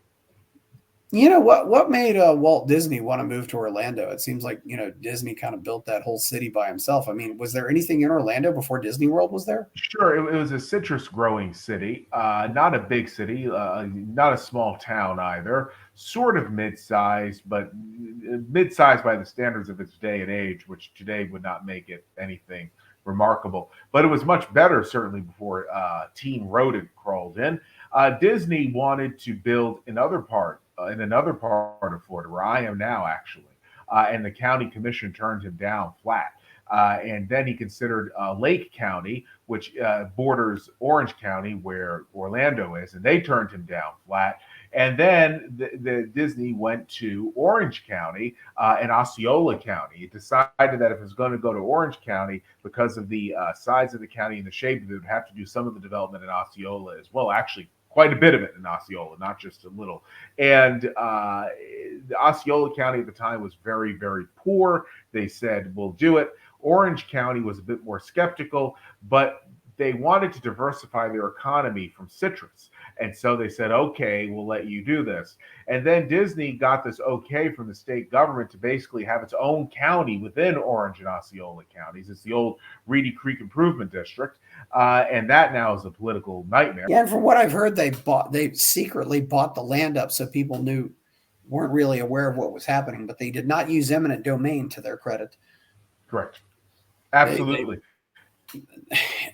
You know what made Walt Disney want to move to Orlando? It seems like Disney kind of built that whole city by himself. I mean, was there anything in Orlando before Disney World was there?
Sure, it was a citrus growing city, not a big city, not a small town either. Sort of mid-sized, but mid-sized by the standards of its day and age, which today would not make it anything remarkable. But it was much better, certainly, before Teen Rodent crawled in. Disney wanted to build in another part of Florida, where I am now, actually, and the county commission turned him down flat. And then he considered Lake County, which borders Orange County, where Orlando is, and they turned him down flat. And then the Disney went to Orange County and Osceola County. It decided that if it was going to go to Orange County, because of the size of the county and the shape of it, would have to do some of the development in Osceola as well. Actually, quite a bit of it in Osceola, not just a little. And the Osceola County at the time was very, very poor. They said, we'll do it. Orange County was a bit more skeptical, but they wanted to diversify their economy from citrus. And so they said, okay, we'll let you do this. And then Disney got this okay from the state government to basically have its own county within Orange and Osceola counties. It's the old Reedy Creek Improvement District. And that now is a political nightmare.
Yeah, and from what I've heard, they secretly bought the land up so people weren't really aware of what was happening, but they did not use eminent domain to their credit.
Correct.
They
Absolutely.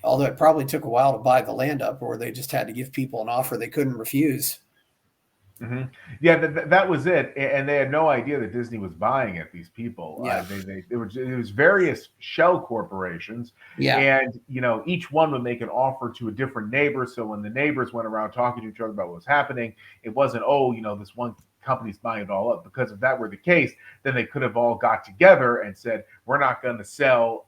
although it probably took a while to buy the land up, or they just had to give people an offer they couldn't refuse.
hmm Yeah, that was it, and they had no idea that Disney was buying it. These people,
Yeah,
it was various shell corporations,
yeah,
and each one would make an offer to a different neighbor. So when the neighbors went around talking to each other about what was happening, it wasn't, oh, this one company's buying it all up. Because if that were the case, then they could have all got together and said, we're not going to sell,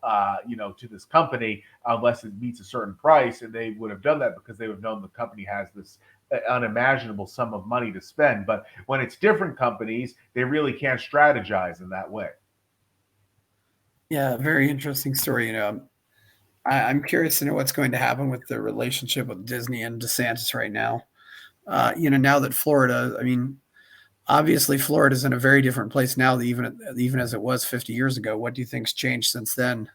to this company unless it meets a certain price, and they would have done that because they would have known the company has this unimaginable sum of money to spend. But when it's different companies, they really can't strategize in that way.
yeah. Very interesting story. I'm curious to know what's going to happen with the relationship with Disney and DeSantis right now. Now that Florida, I mean, obviously Florida's in a very different place now, even as it was 50 years ago. What do you think's changed since then?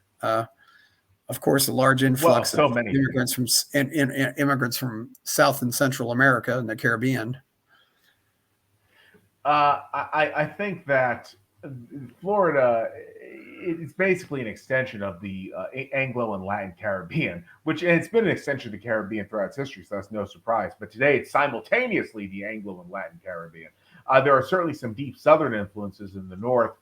Of course, a large
Well,
influx of
so many things.
immigrants from South and Central America and the Caribbean.
I think that Florida is basically an extension of the Anglo and Latin Caribbean, which and it's been an extension of the Caribbean throughout its history, so that's no surprise. But today it's simultaneously the Anglo and Latin Caribbean. There are certainly some deep Southern influences in the north,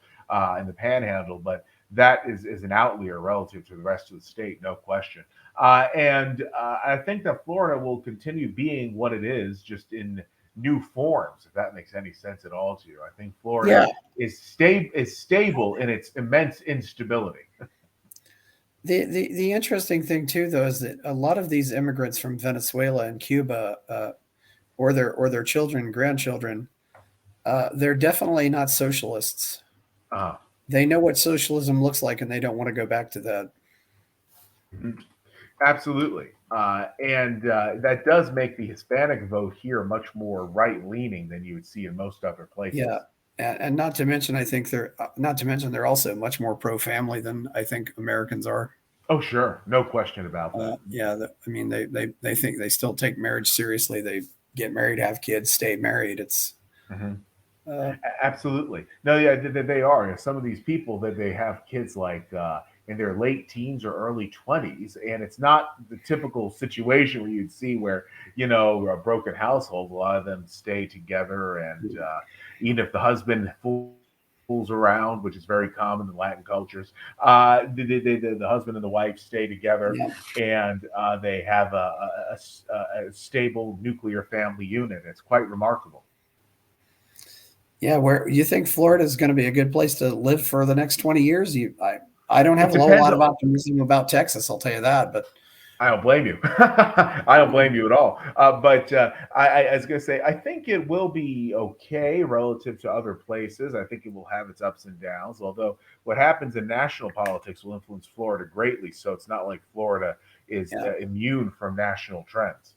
in the Panhandle, but that is an outlier relative to the rest of the state, no question. And I think that Florida will continue being what it is, just in new forms, if that makes any sense at all to you. I think Florida
Yeah.
is stable in its immense instability.
The interesting thing too, though, is that a lot of these immigrants from Venezuela and Cuba, or their children and grandchildren, they're definitely not socialists.
Uh,
They know what socialism looks like, and they don't want to go back to that.
Absolutely. And that does make the Hispanic vote here much more right leaning than you would see in most other
Yeah,
places.
and not to mention, I think they're not to mention they're also much more pro family than I think Americans are.
Oh, sure. No question about that.
Yeah, I mean they think they still take marriage seriously. They get married, have kids, stay married. It's
Mhm.
uh,
Absolutely. No, yeah, they are. Some of these people that they have kids like in their late teens or early 20s, and it's not the typical situation where you'd see where, a broken household, a lot of them stay together, and even if the husband fools around, which is very common in Latin cultures, the husband and the wife stay together,
yeah,
and they have a stable nuclear family unit. It's quite remarkable.
yeah. Where you think Florida is going to be a good place to live for the next 20 years? I don't
It
have a whole
depends.
lot of optimism about Texas. I'll tell you that, but
I don't blame you. I don't blame you at all. But I was going to say, I think it will be okay relative to other places. I think it will have its ups and downs. Although what happens in national politics will influence Florida greatly. So it's not like Florida is
yeah,
immune from national trends.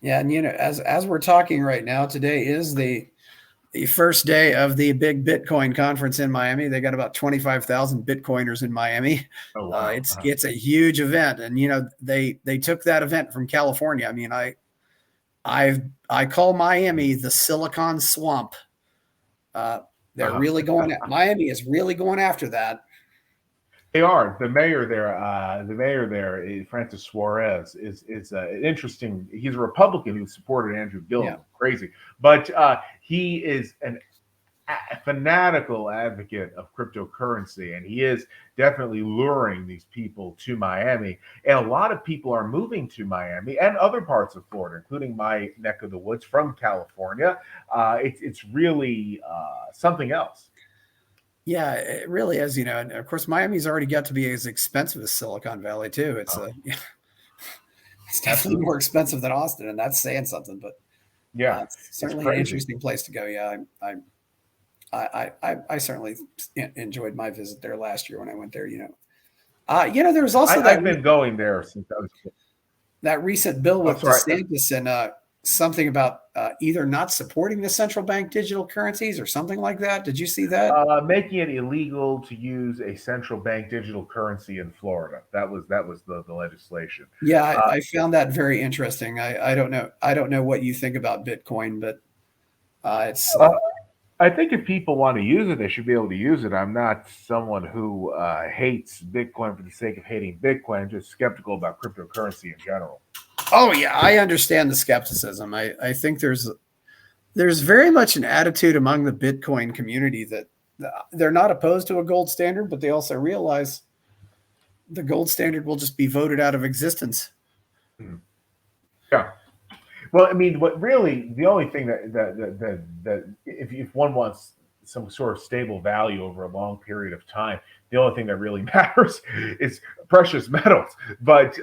yeah. And as we're talking right now, today is the first day of the big Bitcoin conference in Miami. They got about 25,000 Bitcoiners in Miami.
Oh wow!
It's a huge event, and they took that event from California. I mean, I call Miami the Silicon Swamp. Uh, they're
Uh-huh.
really going. Miami is really going after that.
They are the mayor there. The mayor there, Francis Suarez, is an interesting. He's a Republican who supported Andrew
Yeah,
Gillum. Crazy, but he is a fanatical advocate of cryptocurrency, and he is definitely luring these people to Miami. And a lot of people are moving to Miami and other parts of Florida, including my neck of the woods from California. It's really something else.
yeah, it really is. And of course, Miami's already got to be as expensive as Silicon Valley too.
Oh,
It's definitely more
absolutely,
expensive than Austin, and that's saying something. But
yeah,
it's
it's
certainly an
crazy.
interesting place to go. Yeah, I certainly enjoyed my visit there last year when I went there. There was also
I've been going there since I was.
that recent bill
Oh,
with
sorry.
DeSantis and something about either not supporting the central bank digital currencies or something like that. Did you see that?
Making it illegal to use a central bank digital currency in Florida. That was the legislation.
Yeah,
Uh,
I found that very interesting. I don't know. I don't know what you think about Bitcoin, but it's
uh, I think if people want to use it, they should be able to use it. I'm not someone who hates Bitcoin for the sake of hating Bitcoin. I'm just skeptical about cryptocurrency in general.
oh yeah, I understand the skepticism. I think there's very much an attitude among the Bitcoin community that they're not opposed to a gold standard, but they also realize the gold standard will just be voted out of existence.
Mhm. Yeah. Well, I mean, what really the only thing that if one wants some sort of stable value over a long period of time, the only thing that really matters is precious metals. But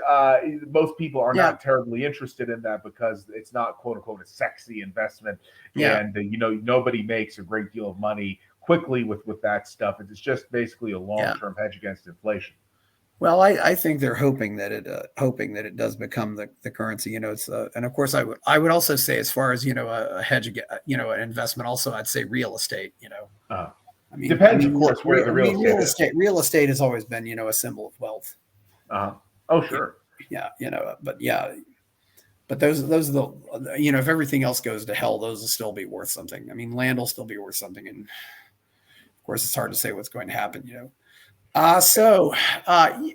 most people are
Yeah,
not terribly interested in that because it's not quote unquote a sexy investment,
yeah,
and nobody makes a great deal of money quickly with that stuff. It's just basically a long
yeah.
term hedge against inflation.
Well, I think they're hoping that it does become the currency. It's and of course I would also say as far as a hedge, an investment. Also, I'd say real estate.
Uh,
I mean, I
Depends, of
mean,
course, where the real estate is.
real estate has always been a symbol of wealth.
Oh,
Yeah,
sure.
yeah, but yeah, but those are if everything else goes to hell, those will still be worth something. I mean, land will still be worth something, and of course, it's hard to say what's going to happen. So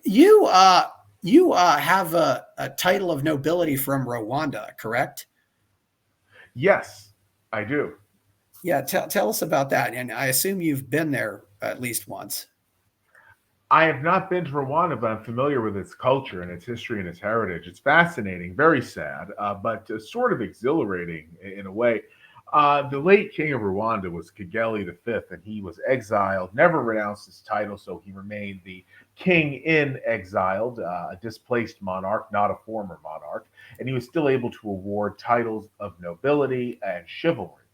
you have a title of nobility from Rwanda, correct?
Yes, I do.
Yeah, tell us about that. And I assume you've been there at least once.
I have not been to Rwanda, but I'm familiar with its culture and its history and its heritage. It's fascinating, very sad, but sort of exhilarating in a way. The late king of Rwanda was Kigeli V, and he was exiled, never renounced his title, so he remained the king in exiled, a displaced monarch, not a former monarch, and he was still able to award titles of nobility and chivalry.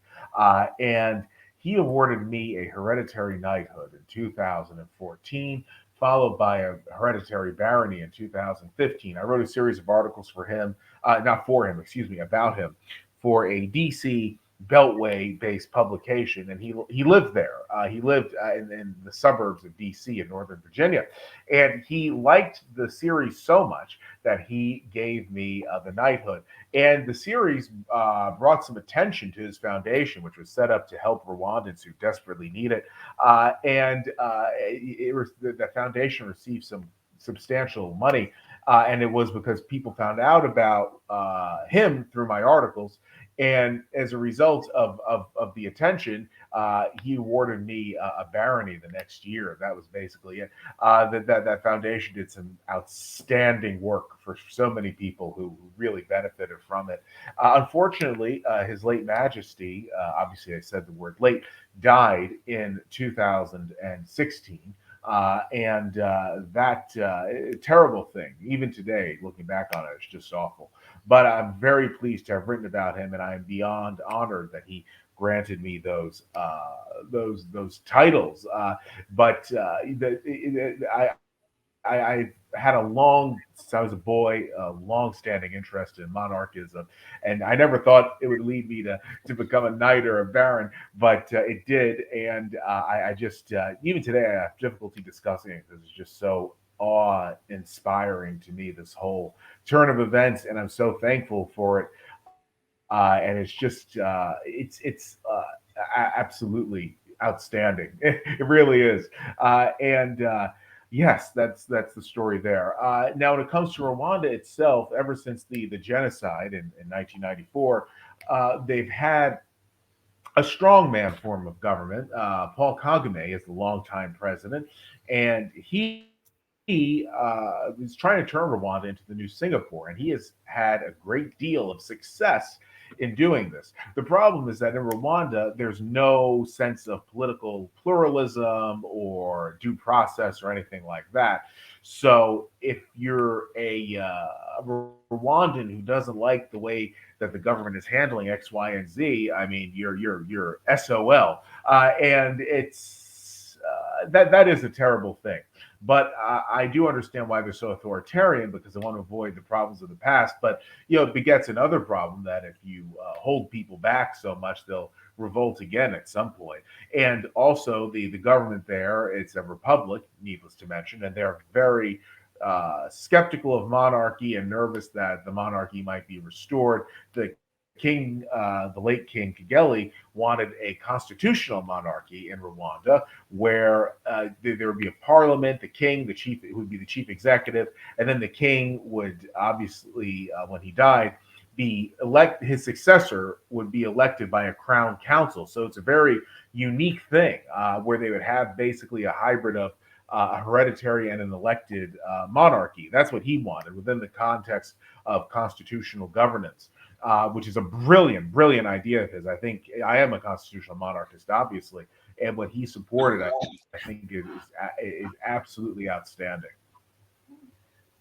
And he awarded me a hereditary knighthood in 2014 followed by a hereditary barony in 2015. I wrote a series of articles for him, not for him, excuse me, about him, for a DC Beltway-based publication, and he lived there. He lived in the suburbs of D.C. in Northern Virginia, and he liked the series so much that he gave me the knighthood. And the series brought some attention to his foundation, which was set up to help Rwandans who desperately need it. The foundation received some substantial money, and it was because people found out about him through my articles. And as a result of the attention, he awarded me a barony the next year. That was basically it. That foundation did some outstanding work for so many people who really benefited from it. Unfortunately, His late Majesty, obviously I said the word late, died in 2016. That terrible thing, even today, looking back on it, it's just awful. But I'm very pleased to have written about him, and I am beyond honored that he granted me those titles. I had since I was a boy, a long-standing interest in monarchism, and I never thought it would lead me to become a knight or a baron, but it did. And I just, even today, I have difficulty discussing it because it's just so awe-inspiring to me, this whole turn of events, and I'm so thankful for it. And it's just, it's absolutely outstanding. It really is. Yes, that's the story there. Now, when it comes to Rwanda itself, ever since the genocide in 1994, they've had a strongman form of government. Paul Kagame is the longtime president, and he is trying to turn Rwanda into the new Singapore, and he has had a great deal of success in doing this. The problem is that in Rwanda, there's no sense of political pluralism or due process or anything like that. So if you're a Rwandan who doesn't like the way that the government is handling X, Y, and Z, I mean, you're SOL, and it's that is a terrible thing. But I do understand why they're so authoritarian, because they want to avoid the problems of the past. But it begets another problem, that if you hold people back so much, they'll revolt again at some point. And also, the government there, it's a republic, needless to mention, and they're very skeptical of monarchy and nervous that the monarchy might be restored. The late King Kigeli, wanted a constitutional monarchy in Rwanda, where there would be a parliament, the king, the chief, who would be the chief executive, and then the king would obviously, when he died, his successor would be elected by a crown council. So it's a very unique thing, where they would have basically a hybrid of a hereditary and an elected monarchy. That's what he wanted within the context of constitutional governance. Which is a brilliant, brilliant idea of his. I think I am a constitutional monarchist, obviously, and what he supported, I think, is absolutely outstanding.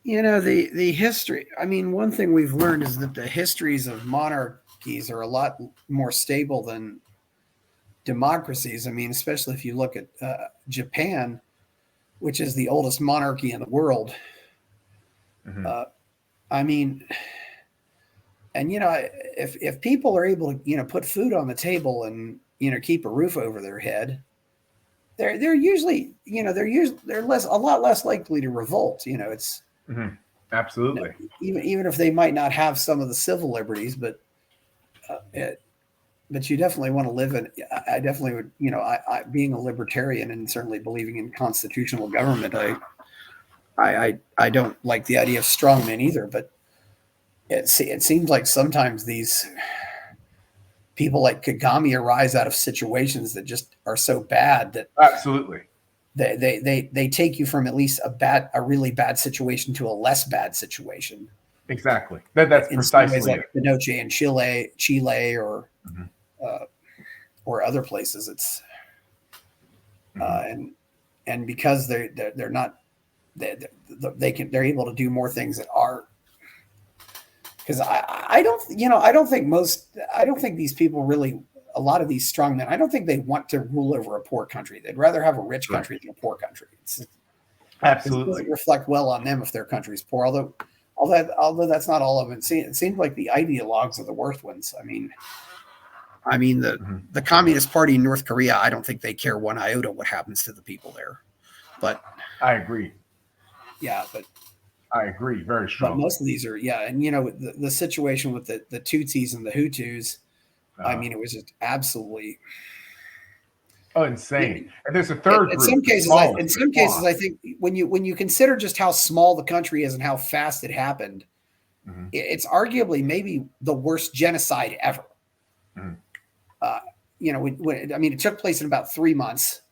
The history. I mean, one thing we've learned is that the histories of monarchies are a lot more stable than democracies. I mean, especially if you look at Japan, which is the oldest monarchy in the world. Mm-hmm. I mean. And if people are able to put food on the table and keep a roof over their head, they're usually they're a lot less likely to revolt. It's
mm-hmm. Absolutely,
even if they might not have some of the civil liberties, but you definitely want to live in. I definitely would. I being a libertarian and certainly believing in constitutional government, I don't like the idea of strongmen either, but. It seems like sometimes these people like Kagame arise out of situations that just are so bad that
absolutely
they take you from at least a really bad situation to a less bad situation.
Exactly. That's precisely
like Pinochet in Chile, or mm-hmm. Or other places. It's mm-hmm. and because they're not they're able to do more things that are. Because I don't think these people really, a lot of these strongmen, I don't think they want to rule over a poor country. They'd rather have a rich country than a poor country. because it doesn't
Absolutely.
reflect well on them if their country's poor. Although that's not all of it. See, it seems like the ideologues are the worst ones. I mean
Mhm.
the Communist Party in North Korea. I don't think they care one iota what happens to the people there. But
I agree.
yeah,
I agree very
but
strongly.
most of these are, yeah, and the situation with the Tutsis and the Hutus. I
Uh,
mean, it was just absolutely.
oh,
Yeah,
insane. And there's a third
in
group,
some
the
cases,
smallest, the Twa.
I think when you consider just how small the country is and how fast it happened,
Mhm,
it's arguably maybe the worst genocide ever.
mhm.
Uh, I mean, it took place in about 3 months,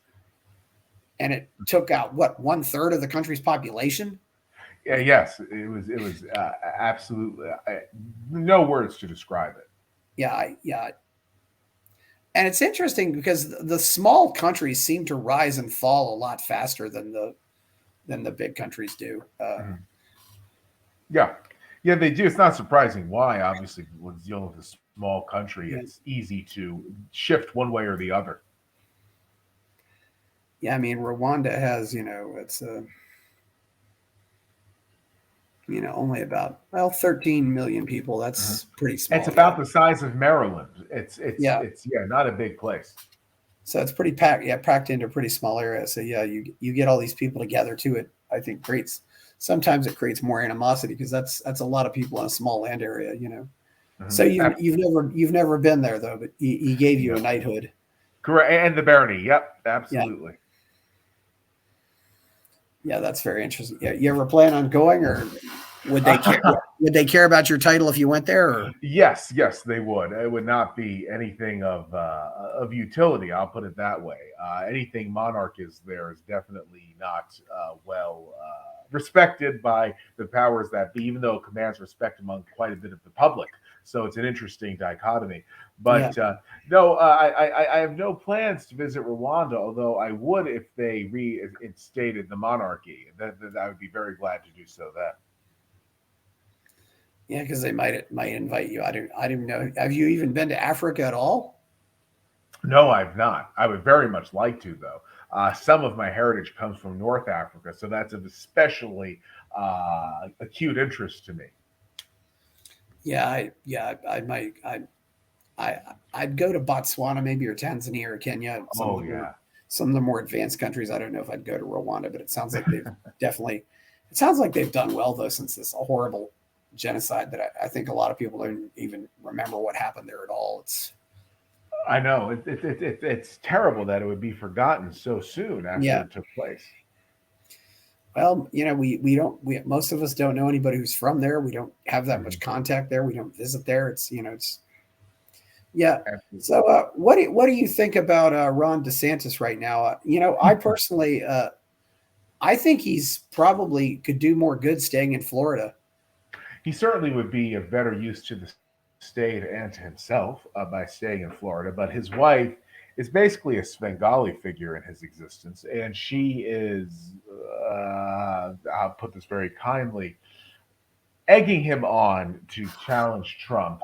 and it took out what, one-third of the country's population.
Yeah, yes, it was absolutely no words to describe it.
Yeah, and it's interesting because the small countries seem to rise and fall a lot faster than the big countries do.
Mhm. Yeah, yeah, they do. It's not surprising why. Obviously, when dealing with a small country,
Yeah,
it's easy to shift one way or the other.
yeah. I mean, Rwanda has, it's only about, well, 13 million people.
Mhm.
That's pretty
It's
small. Yeah,
about the size of Maryland.
yeah.
It's yeah, not a big place.
So it's pretty packed. Yeah, packed into a pretty small area. So yeah, you get all these people together to it. I think creates sometimes it creates more animosity because that's a lot of people in a small land area. So
Mhm.
you've never been there though, but he gave you a
No,
knighthood.
correct. And the Barony. Yep,
Yeah,
absolutely.
yeah, that's very interesting. Yeah, you ever plan on going, or would they care? Would they care about your title if you went there? Or
Yes, yes, they would. It would not be anything of utility. I'll put it that way. Anything monarch is there is definitely not well respected by the powers that be, even though it commands respect among quite a bit of the public. So it's an interesting dichotomy.
yeah,
But no, I have no plans to visit Rwanda. Although I would if they reinstated the monarchy. That I would be very glad to do so. Then.
yeah, because they might invite you. I didn't know. Have you even been to Africa at all?
No, I've not. I would very much like to, though. Some of my heritage comes from North Africa, so that's of especially acute interest to me.
I might. I I'd go to Botswana maybe, or Tanzania or Kenya.
Oh yeah,
Some of the more advanced countries. I don't know if I'd go to Rwanda, but it sounds like they've definitely. It sounds like they've done well though since this horrible genocide that I think a lot of people don't even remember what happened there at all. It's
I know it's terrible that it would be forgotten so soon after
Yeah.
it took place.
Well, we most of us don't know anybody who's from there. We don't have that much
Mhm.
contact there. We don't visit there. It's Yeah.
Absolutely.
So, what do you think about Ron DeSantis right now? I personally, I think he's probably could do more good staying in Florida.
He certainly would be of better use to the state and to himself by staying in Florida. But his wife is basically a Svengali figure in his existence, and she is, I'll put this very kindly, egging him on to challenge Trump.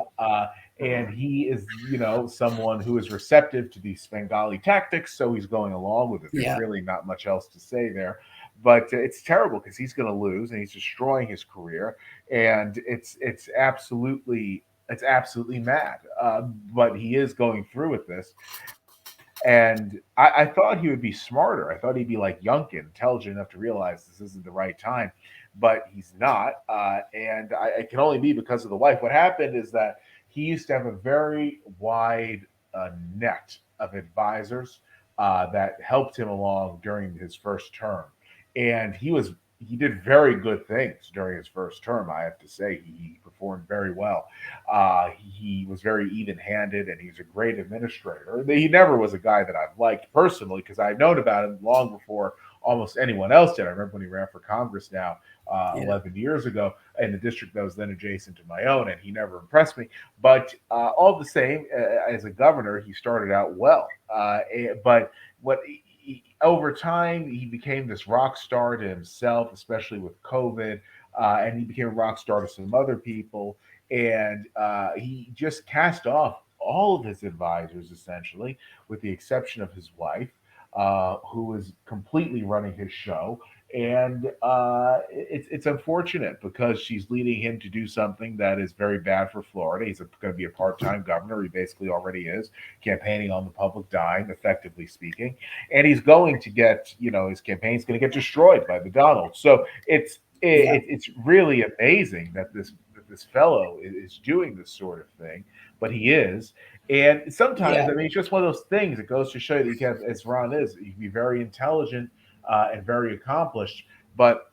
And he is, someone who is receptive to these Svengali tactics, so he's going along with it. There's
Yeah,
really not much else to say there, but it's terrible because he's going to lose and he's destroying his career, and it's absolutely mad. But he is going through with this, and I thought he would be smarter. I thought he'd be like Youngkin, intelligent enough to realize this isn't the right time, but he's not. And it can only be because of the wife. What happened is that he used to have a very wide net of advisors that helped him along during his first term. And he did very good things during his first term. I have to say, he performed very well. He was very even-handed, and he's a great administrator. He never was a guy that I've liked personally because I've known about him long before almost anyone else did. I remember when he ran for Congress now
yeah,
11 years ago in the district that was then adjacent to my own, and he never impressed me. But all the same, as a governor, he started out well. But over time, he became this rock star to himself, especially with COVID, and he became a rock star to some other people. And he just cast off all of his advisors, essentially, with the exception of his wife, who was completely running his show. And it's unfortunate because she's leading him to do something that is very bad for Florida. He's going to be a part-time governor. He basically already is, campaigning on the public dime, effectively speaking. And he's going to get, his campaign's going to get destroyed by the Donald. So
Yeah.
it's really amazing that this fellow is doing this sort of thing, but he is. And sometimes,
Yeah.
I mean, it's just one of those things. It goes to show that you can, as Ron is, you can be very intelligent and very accomplished, but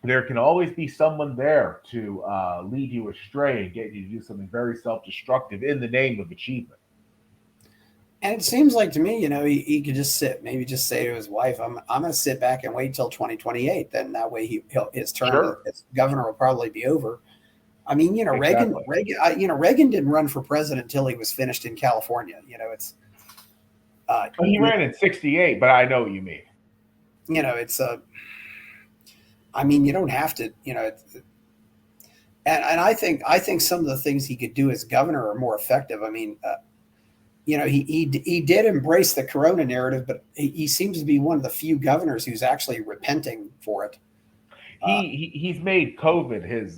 there can always be someone there to lead you astray and get you to do something very self-destructive in the name of achievement.
And it seems like to me, he could just maybe just say to his wife, I'm going to sit back and wait till 2028. Then that way his term
Sure,
as governor will probably be over. I mean,
exactly.
Reagan didn't run for president until he was finished in California. It's,
Well, he ran in '68, but I know what you mean.
it's I mean, you don't have to, and I think some of the things he could do as governor are more effective. I mean, he did embrace the Corona narrative, but he seems to be one of the few governors who's actually repenting for it. Uh,
He's made COVID his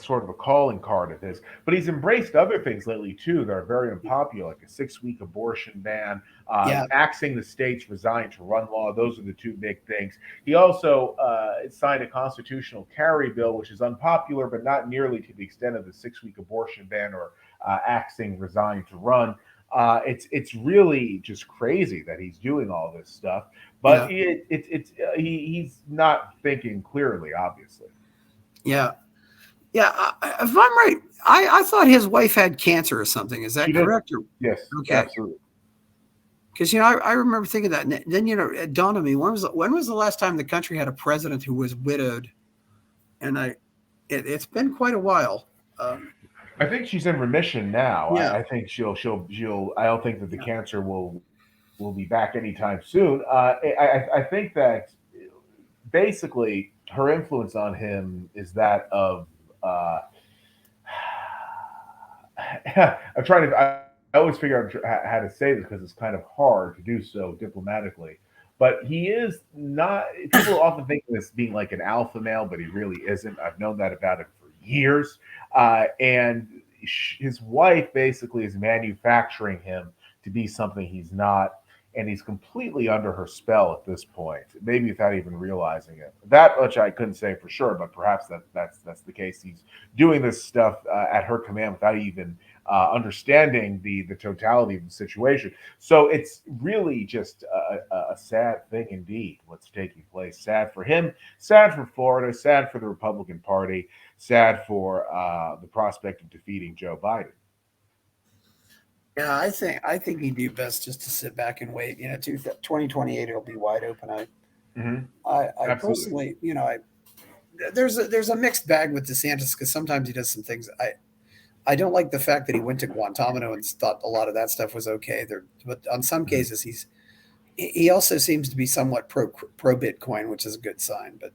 sort of a calling card of his, but he's embraced other things lately too that are very unpopular, like a 6-week abortion ban,
yeah,
axing the state's resign to run law. Those are the two big things. He also signed a constitutional carry bill, which is unpopular, but not nearly to the extent of the 6-week abortion ban or axing resign to run. It's really just crazy that he's doing all this stuff, but
yeah,
he's not thinking clearly, obviously.
yeah, yeah. If I'm right, I thought his wife had cancer or something. Is
She
that
did,
correct?
yes,
Okay.
absolutely.
Because I remember thinking that. And then it dawned on me, when was the last time the country had a president who was widowed? And it's been quite a while. Um,
I think she's in remission now.
yeah,
I think she'll. I don't think that the
yeah,
cancer will be back anytime soon. I think that basically her influence on him is that of. I'm trying to. I always figure out how to say this because it's kind of hard to do so diplomatically. But he is not. People often think of this being like an alpha male, but he really isn't. I've known that about him for years. And his wife basically is manufacturing him to be something he's not, and he's completely under her spell at this point, maybe without even realizing it. That much I couldn't say for sure, but perhaps that's the case. He's doing this stuff at her command without even understanding the totality of the situation. So it's really just a sad thing indeed what's taking place. Sad for him, sad for Florida, sad for the Republican Party, sad for the prospect of defeating Joe Biden.
yeah. I think he'd do best just to sit back and wait. 2028 it'll be wide open. I
Hmm.
I, I
Absolutely.
personally, there's a mixed bag with DeSantis because sometimes he does some things. I don't like the fact that he went to Guantanamo and thought a lot of that stuff was okay. But on some
Mhm.
cases, he also seems to be somewhat pro Bitcoin, which is a good sign. But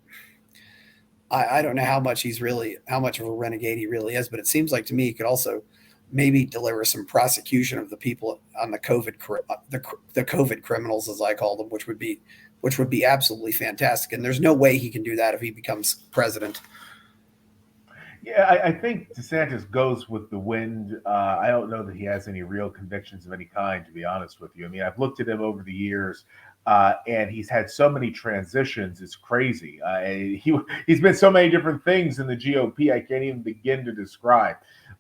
I don't know how much of a renegade he really is. But it seems like to me he could also maybe deliver some prosecution of the people on the COVID criminals, as I call them, which would be absolutely fantastic. And there's no way he can do that if he becomes president.
Yeah, I think DeSantis goes with the wind. I don't know that he has any real convictions of any kind, to be honest with you. I mean, I've looked at him over the years, and he's had so many transitions. It's crazy. He's been so many different things in the GOP. I can't even begin to describe.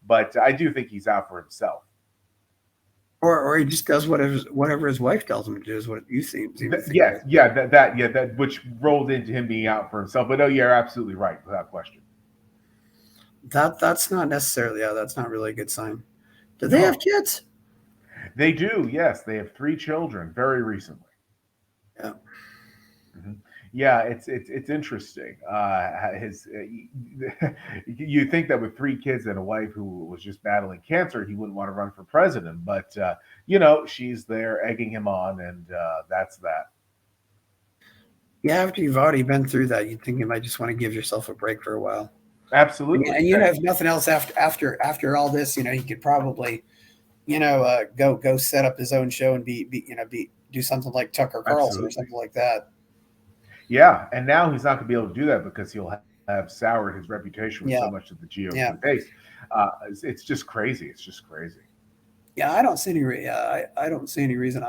But I do think he's out for himself.
Or he just does whatever his wife tells him to do is what you seem to think it
Yes,
is.
yeah, that which rolled into him being out for himself. But no, you're absolutely right, without question.
That's not necessarily, yeah, that's not really a good sign. Do they have
No,
kids?
they do. Yes, they have 3 children very recently.
Yeah.
Mhm. Yeah, it's interesting. His you think that with 3 kids and a wife who was just battling cancer, he wouldn't want to run for president, but she's there egging him on, and that's that.
Yeah, after you've already been through that, you'd think you might just want to give yourself a break for a while. And,
Absolutely.
and if nothing else, after all this, he could probably, go set up his own show and be do something like Tucker Carlson or
Absolutely.
something like that.
Yeah, and now he's not going to be able to do that because he'll have soured his reputation with so
Yeah,
much of the
yeah,
GOP base. It's just crazy. It's just crazy.
yeah. I don't see any. I don't see any reason.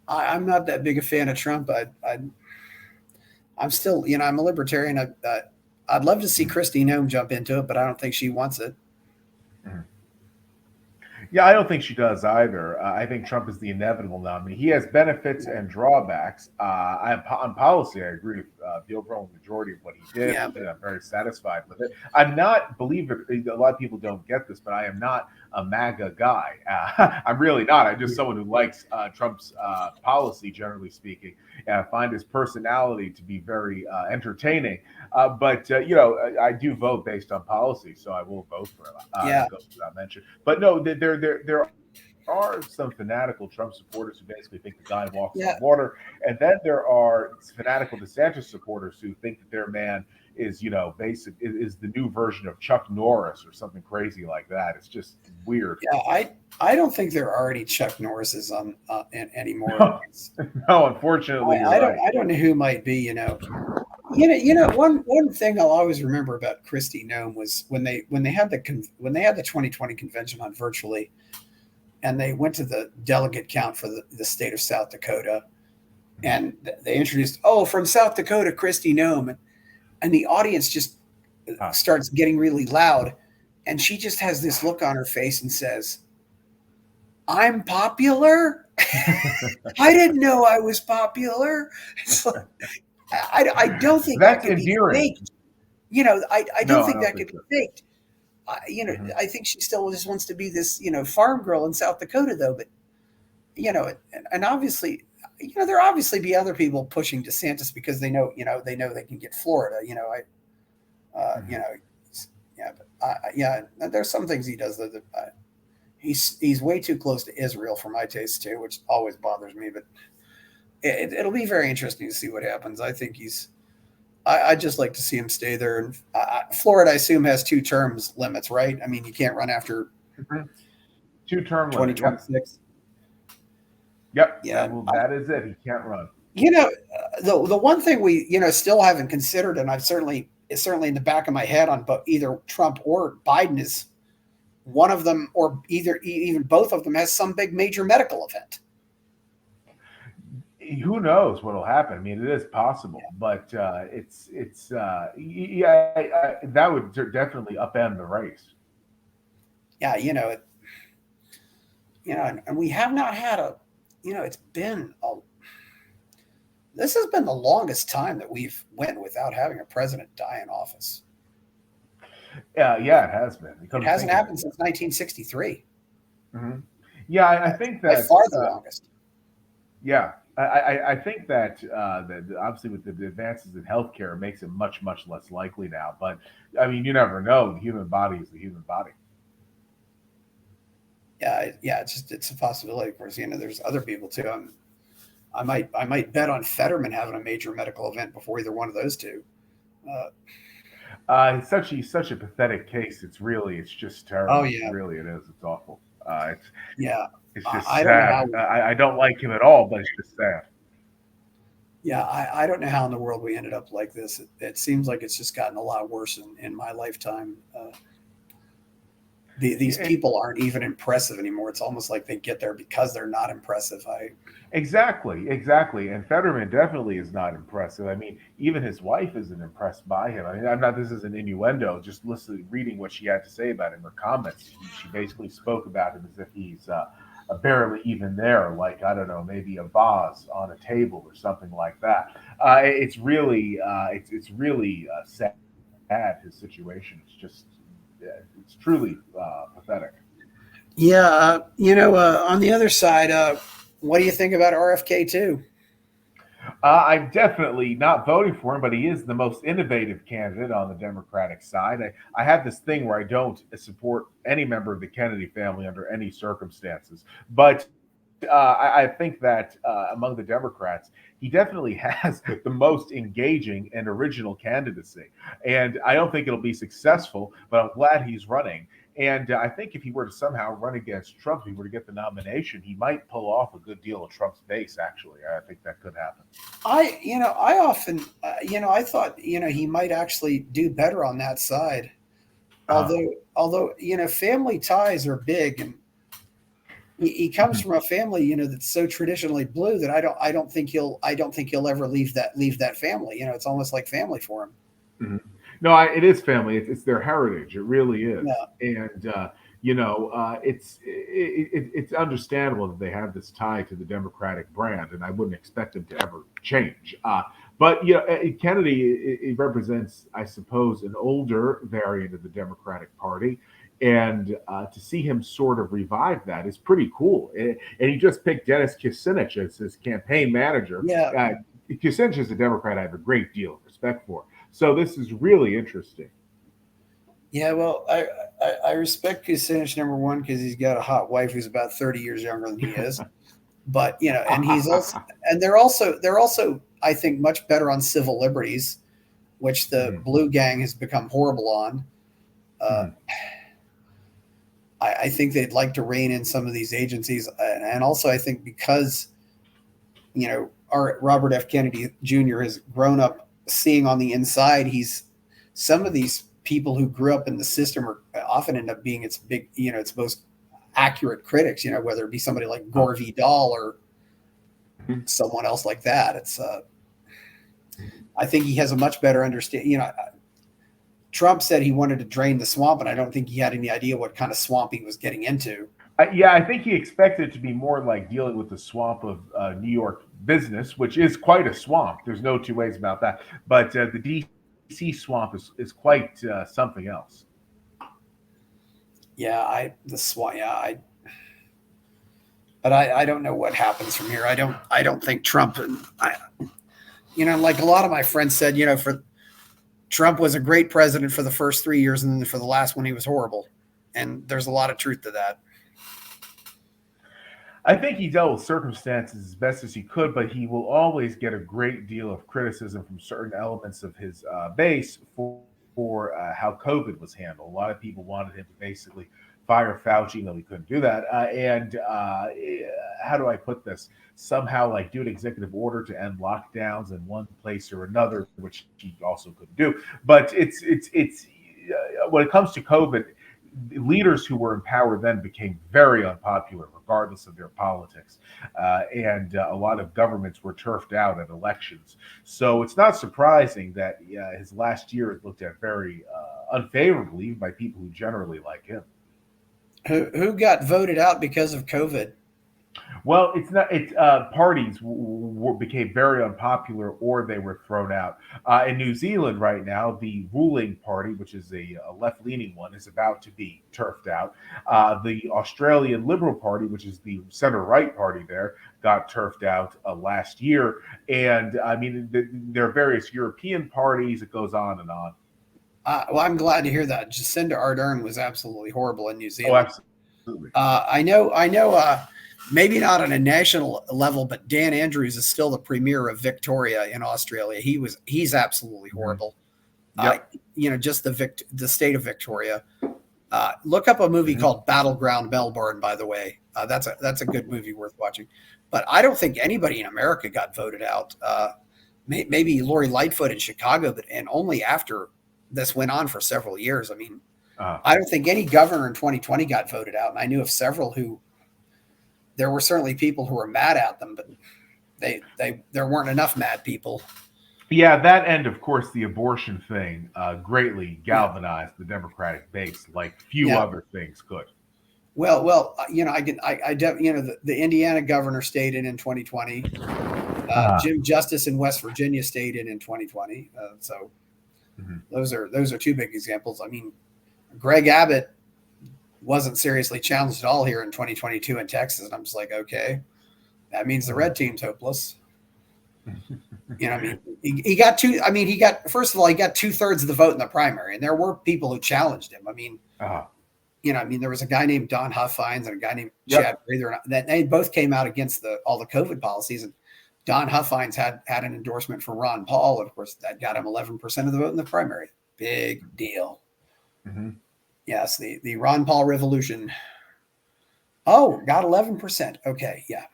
I'm not that big a fan of Trump. I'm still, I'm a libertarian. I'd love to see
Mhm.
Christy Nome jump into it, but I don't think she wants it.
Mhm. Yeah, I don't think she does either. I think Trump is the inevitable nominee. He has benefits and drawbacks. On policy, I agree with the overall majority of what he did.
Yeah, but
I'm very satisfied with it. I'm not, believe it, a lot of people don't get this, but I am not a MAGA guy. I'm really not. I'm just someone who likes Trump's policy, generally speaking. And I find his personality to be very entertaining. But I do vote based on policy, so I will vote for him.
yeah,
That goes without mention. But no, there are some fanatical Trump supporters who basically think the guy walks
yeah,
on water, and then there are fanatical DeSantis supporters who think that their man is, is the new version of Chuck Norris or something crazy like that. It's just weird.
yeah. I don't think there are any Chuck Norrises anymore.
No, unfortunately, you're right.
I don't know who might be. One thing I'll always remember about Christy Nome was when they had the 2020 convention on virtually, and they went to the delegate count for the state of South Dakota, and they introduced, from South Dakota, Christy Nome, and the audience just
Huh.
starts getting really loud, and she just has this look on her face and says, "I'm popular." I didn't know I was popular. It's like, I don't think that
That's
could be
endearing.
faked. I don't
No, I
think
don't
that
think
could be
so.
faked.
Mhm.
I think she still just wants to be this, farm girl in South Dakota, though. But and obviously, there obviously be other people pushing DeSantis because they know they can get Florida.
Mhm.
Yeah, but yeah, there's some things he does that he's way too close to Israel for my taste too, which always bothers me. But it'll be very interesting to see what happens. I think I'd just like to see him stay there. And Florida, I assume, has 2 terms limits, right? I mean, you can't run after
Mhm. Two-term limit. Yep.
2026.
Yep.
Yeah,
That is it. He can't run.
the one thing we still haven't considered, and it's certainly in the back of my head on, but either Trump or Biden is one of them, or even both of them has some big major medical event.
Who knows what'll happen? I mean, it is possible, but yeah, that would definitely upend the race.
Yeah, and we have not had it's been this has been the longest time that we've went without having a president die in office.
Yeah, yeah, it has been. You
It
come to
hasn't
think of it,
happened since 1963.
yeah. Yeah, I think
By
that
far the longest.
yeah, I think that that obviously with the advances in healthcare, it makes it much less likely now. But I mean, you never know. The human body is the human body.
Yeah, it's a possibility. Of course, there's other people too. I might bet on Fetterman having a major medical event before either one of those two. Uh,
He's such a pathetic case. It's just
oh
terrible.
yeah,
Really, it is. It's awful.
yeah.
It's just
I don't know how
sad. I don't like him at all, but it's just sad.
Yeah, I don't know how in the world we ended up like this. It seems like it's just gotten a lot worse in my lifetime. These
Yeah,
people aren't even impressive anymore. It's almost like they get there because they're not impressive.
exactly. And Fetterman definitely is not impressive. I mean, even his wife isn't impressed by him. I mean, I'm not. This is an innuendo. Just listening, reading what she had to say about him, her comments. She basically spoke about him as if he's barely even there, like I don't know, maybe a vase on a table or something like that. It's really sad. His situation. It's just it's truly pathetic.
Yeah, on the other side, what do you think about RFK too?
I'm definitely not voting for him, but he is the most innovative candidate on the Democratic side. I have this thing where I don't support any member of the Kennedy family under any circumstances, but I think that among the Democrats, he definitely has the most engaging and original candidacy. And I don't think it'll be successful, but I'm glad he's running. And I think if he were to somehow run against Trump, if he were to get the nomination, he might pull off a good deal of Trump's base. Actually, I think that could happen.
I often, I thought, he might actually do better on that side.
Uh,
Although, family ties are big, and he comes from a family, that's so traditionally blue that I don't think he'll ever leave that family. It's almost like family for him.
Mhm. No, it is family. It's their heritage. It really is,
Yeah.
and it's understandable that they have this tie to the Democratic brand, and I wouldn't expect them to ever change. But Kennedy it represents, I suppose, an older variant of the Democratic Party, and to see him sort of revive that is pretty cool. And he just picked Dennis Kucinich as his campaign manager.
Yeah.
Kucinich is a Democrat I have a great deal of respect for. So this is really interesting.
Yeah, well, I respect Kucinich, number one, because he's got a hot wife who's about 30 years younger than he is. But and he's also, and they're also I think much better on civil liberties, which the
Mhm,
blue gang has become horrible on. Uh,
mhm,
I think they'd like to rein in some of these agencies, and also I think because our Robert F. Kennedy Jr. has grown up seeing on the inside. He's some of these people who grew up in the system are often end up being its most accurate critics. Whether it be somebody like
uh,
Gore Vidal or
mhm,
someone else like that. I think he has a much better understanding. Trump said he wanted to drain the swamp, and I don't think he had any idea what kind of swamp he was getting into.
Yeah, I think he expected it to be more like dealing with the swamp of New York business, which is quite a swamp. There's no two ways about that. But the DC swamp is quite something else.
Yeah, the swamp. Yeah, but I don't know what happens from here. I don't think Trump and like a lot of my friends said, for Trump was a great president for the first 3 years, and then for the last one, he was horrible. And there's a lot of truth to that.
I think he dealt with circumstances as best as he could, but he will always get a great deal of criticism from certain elements of his base for how COVID was handled. A lot of people wanted him to basically fire Fauci, though he couldn't do that. How do I put this? Somehow, like do an executive order to end lockdowns in one place or another, which he also couldn't do. But it's when it comes to COVID, leaders who were in power then became very unpopular, regardless of their politics. And a lot of governments were turfed out at elections. So it's not surprising that his last year is looked at very unfavorably, even by people who generally like him.
Who got voted out because of COVID?
Well, it's not. It's parties became very unpopular, or they were thrown out. In New Zealand right now, the ruling party, which is a left-leaning one, is about to be turfed out. The Australian Liberal Party, which is the center-right party, there got turfed out last year. And I mean, there are various European parties. It goes on and on.
Well, I'm glad to hear that. Jacinda Ardern was absolutely horrible in New
Oh,
Zealand.
absolutely.
I know. Maybe not on a national level, but Dan Andrews is still the premier of Victoria in Australia. He's absolutely
Mhm.
horrible. Uh,
Yep.
just the state of Victoria. Look up a movie
Mhm.
called Battleground Melbourne. By the way, that's a good movie worth watching. But I don't think anybody in America got voted out. Maybe Lori Lightfoot in Chicago, but and only after this went on for several years. I mean,
Uh,
I don't think any governor in 2020 got voted out, and I knew of several who there were certainly people who were mad at them, but there weren't enough mad people.
Yeah, that and of course the abortion thing greatly
Yeah,
galvanized the Democratic base, like few
yeah.
other things could.
Well, the Indiana governor stayed in 2020.
Uh,
Jim Justice in West Virginia stayed in 2020. So
mhm.
those are two big examples. I mean, Greg Abbott wasn't seriously challenged at all here in 2022 in Texas, and I'm just like, okay, that means the red team's hopeless. I mean, he got two. I mean, he got first of all, he got 2/3 of the vote in the primary, and there were people who challenged him. I mean,
Uh,
there was a guy named Don Huffines and a guy named Chad
yep.
Prather, that they both came out against all the COVID policies. And Don Huffines had an endorsement for Ron Paul. Of course, that got him 11% of the vote in the primary. Big deal.
Mhm.
Yes, the Ron Paul revolution. Oh, got 11%. Okay, yeah.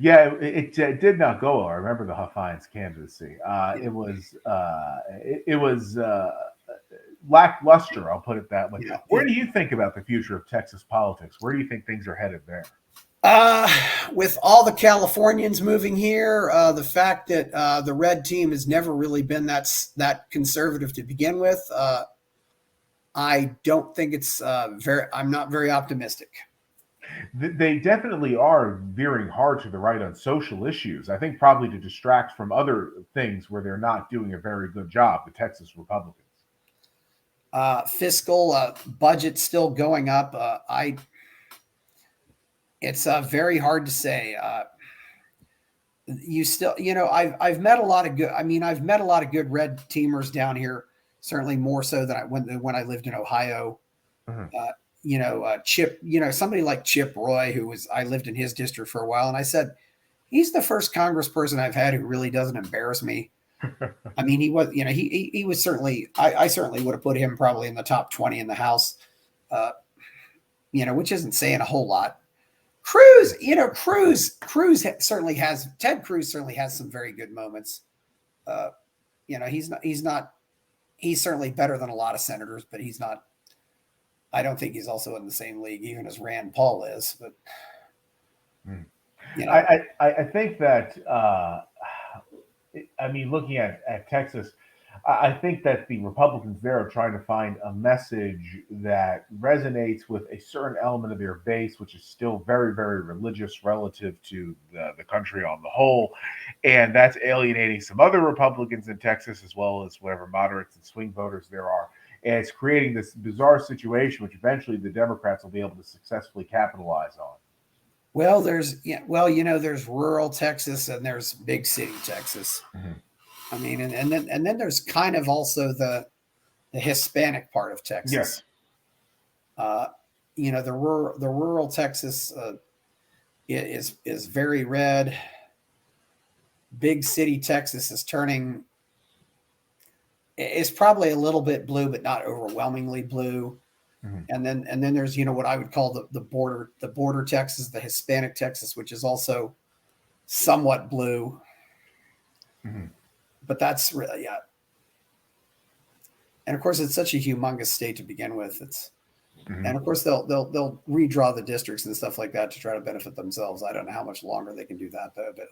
Yeah, it did not go well. I remember the Huffines candidacy.
Yeah,
It was lackluster. I'll put it that way.
yeah,
Where
yeah.
do you think about the future of Texas politics? Where do you think things are headed there?
Uh, with all the Californians moving here, the fact that the red team has never really been that conservative to begin with, I don't think it's very. I'm not very optimistic.
They definitely are veering hard to the right on social issues. I think probably to distract from other things where they're not doing a very good job. The Texas Republicans.
Fiscal budget still going up. It's very hard to say. You still, I've met a lot of good. I mean, I've met a lot of good red teamers down here. Certainly more so than when I lived in Ohio.
Mhm.
Chip. Somebody like Chip Roy, I lived in his district for a while, and I said he's the first congressperson I've had who really doesn't embarrass me. I mean, he was, he was certainly. I certainly would have put him probably in the top 20 in the House. Uh, which isn't saying a whole lot. Cruz, Ted Cruz certainly has some very good moments. Uh, he's certainly better than a lot of senators, but he's not. I don't think he's also in the same league, even as Rand Paul is. But
Mm.
you know,
I think that I mean, looking at Texas, I think that the Republicans there are trying to find a message that resonates with a certain element of their base, which is still very, very religious relative to the country on the whole. And that's alienating some other Republicans in Texas, as well as whatever moderates and swing voters there are. And it's creating this bizarre situation, which eventually the Democrats will be able to successfully capitalize on.
there's rural Texas and there's big city Texas.
Mhm.
I mean, and then there's kind of also the Hispanic part of
Yes.
Texas. Uh, the rural Texas is very red. Big city Texas is turning. It's probably a little bit blue, but not overwhelmingly blue.
Mhm.
And then there's what I would call the border Texas, the Hispanic Texas, which is also somewhat blue,
Mhm.
but that's really yeah. And of course, it's such a humongous state to begin with. And
Mhm.
of course they'll redraw the districts and stuff like that to try to benefit themselves. I don't know how much longer they can do that though, but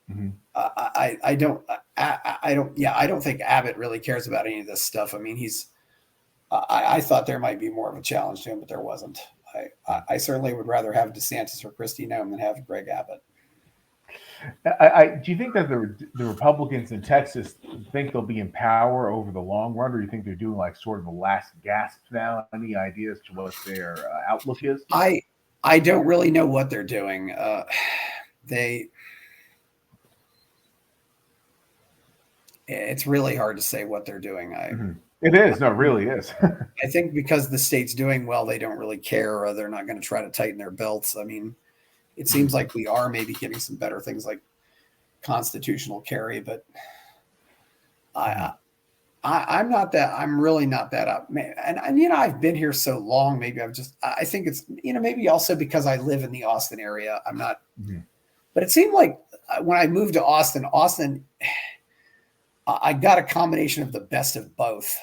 Mhm.
I don't I don't think Abbott really cares about any of this stuff. I mean, I thought there might be more of a challenge to him, but there wasn't. I certainly would rather have DeSantis or Christie Nome than have Greg Abbott.
Do you think that the Republicans in Texas think they'll be in power over the long run, or do you think they're doing like sort of a last gasp now? Any ideas to what their outlook is?
I don't really know what they're doing. They It's really hard to say what they're doing.
Mhm. It is. No, it really is.
I think because the state's doing well, they don't really care, or they're not going to try to tighten their belts. I mean, it seems like we are maybe getting some better things like constitutional carry, but
Mhm.
I, I'm not that. I'm really not that up. And I've been here so long. Maybe I think it's maybe also because I live in the Austin area. I'm not.
Mhm.
But it seemed like when I moved to Austin, I got a combination of the best of both.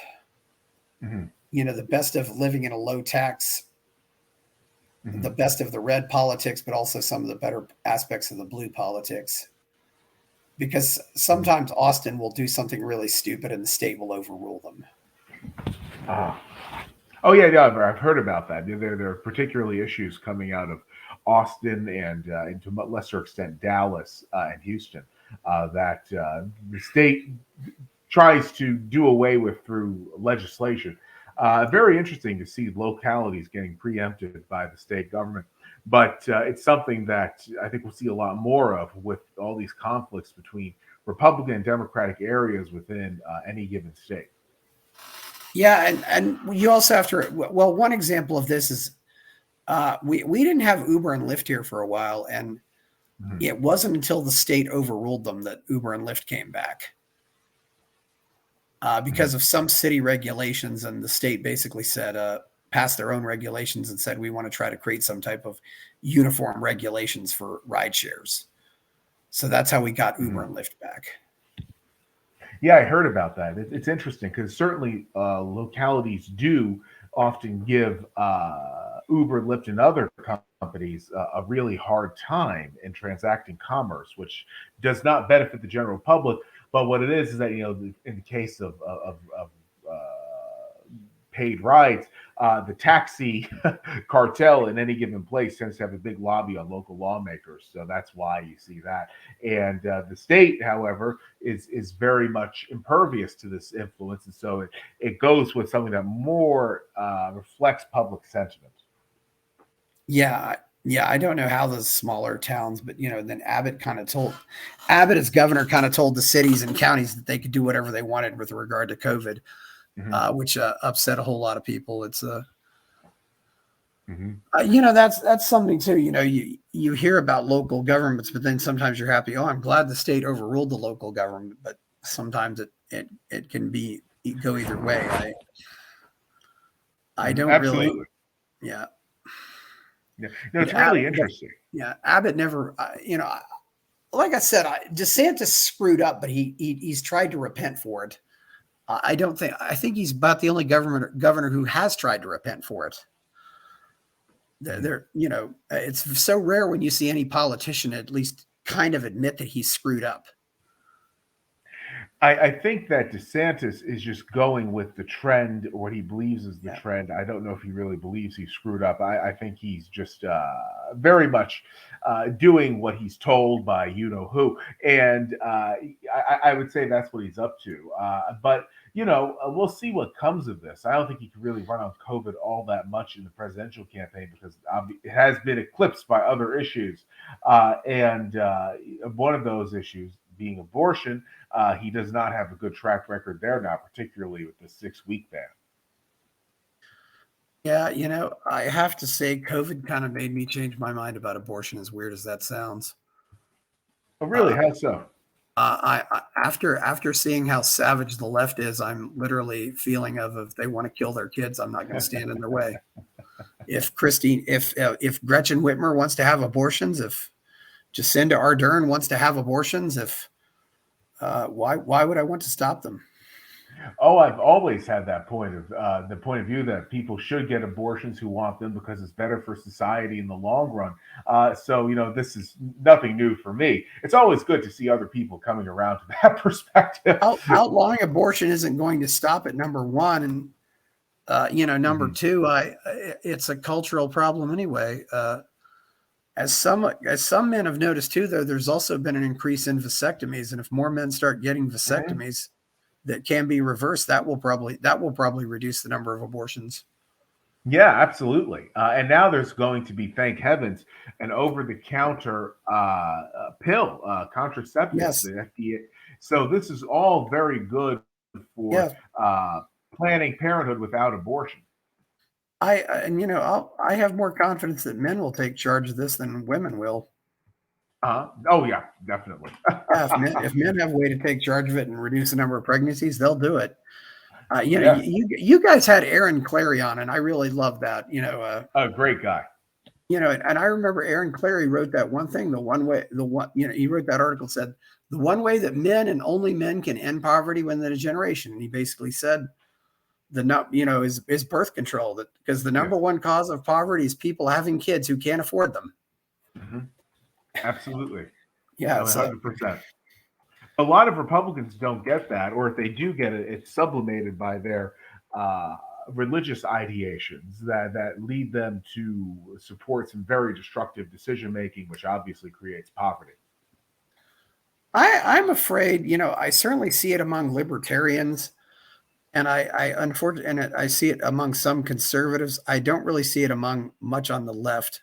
Mhm.
The best of living in a low tax, the
Mhm.
best of the red politics, but also some of the better aspects of the blue politics. Because
Mhm.
sometimes Austin will do something really stupid and the state will overrule them.
Ah. Oh yeah, yeah. I've heard about that. There are particularly issues coming out of Austin and, to a lesser extent, Dallas and Houston that the state tries to do away with through legislation. Very interesting to see localities getting preempted by the state government, but it's something that I think we'll see a lot more of with all these conflicts between Republican and Democratic areas within any given state.
Yeah, and you also have to. Well, one example of this is we didn't have Uber and Lyft here for a while, and
Mhm.
it wasn't until the state overruled them that Uber and Lyft came back. because of some city regulations, and the state basically said, passed their own regulations and said we want to try to create some type of uniform regulations for ride shares. So that's how we got Uber and Lyft back.
Yeah, I heard about that. It's interesting because certainly localities do often give Uber, Lyft, and other companies a really hard time in transacting commerce, which does not benefit the general public. But what it is that, in the case of paid rides, the taxi cartel in any given place tends to have a big lobby on local lawmakers. So that's why you see that. And the state, however, is very much impervious to this influence. And so it goes with something that more reflects public sentiment.
Yeah. Yeah. I don't know how those smaller towns, but then Abbott as governor kind of told the cities and counties that they could do whatever they wanted with regard to COVID. Which upset a whole lot of people. It's that's something too. You hear about local governments, but then sometimes you're happy. Oh, I'm glad the state overruled the local government, but sometimes it can go either way. I don't
Absolutely.
really. Yeah.
Yeah. It's really interesting.
Yeah, Abbott never. Like I said, DeSantis screwed up, but he's tried to repent for it. I think he's about the only governor who has tried to repent for it. It's so rare when you see any politician at least kind of admit that he's screwed up.
I think that DeSantis is just going with the trend, or what he believes is the trend. I don't know if he really believes he screwed up. I think he's just very much doing what he's told by you-know-who. And I would say that's what he's up to. But we'll see what comes of this. I don't think he can really run on COVID all that much in the presidential campaign because it has been eclipsed by other issues. And one of those issues being abortion, he does not have a good track record there now, particularly with the 6-week ban.
Yeah, I have to say COVID kind of made me change my mind about abortion, as weird as that sounds.
Oh, really? How so?
After seeing how savage the left is, I'm literally feeling if they want to kill their kids, I'm not going to stand in their way. If Gretchen Whitmer wants to have abortions, if Jacinda Ardern wants to have abortions, why would I want to stop them?
Oh, I've always had that point of view that people should get abortions who want them because it's better for society in the long run. So this is nothing new for me. It's always good to see other people coming around to that perspective.
Outlawing abortion isn't going to stop at number one, and number two, it's a cultural problem anyway. As some men have noticed too, though, there's also been an increase in vasectomies, and if more men start getting vasectomies that can be reversed, that will probably reduce the number of abortions.
Yeah, absolutely. And now there's going to be, thank heavens, an over-the-counter pill, contraceptive, the FDA. So this is all very good for planning parenthood without abortion.
I have more confidence that men will take charge of this than women will.
Oh yeah, definitely.
If men have a way to take charge of it and reduce the number of pregnancies, they'll do it. You guys had Aaron Clary on, and I really love that.
A great guy.
And I remember Aaron Clary wrote that one thing. He wrote that article, said the one way that men and only men can end poverty within a generation. And he basically said is birth control, that because the number one cause of poverty is people having kids who can't afford them.
Absolutely.
Yeah,
100%. A lot of Republicans don't get that, or if they do get it, it's sublimated by their religious ideations that lead them to support some very destructive decision making, which obviously creates poverty.
I'm afraid, I certainly see it among libertarians. And unfortunately, I see it among some conservatives. I don't really see it among much on the left.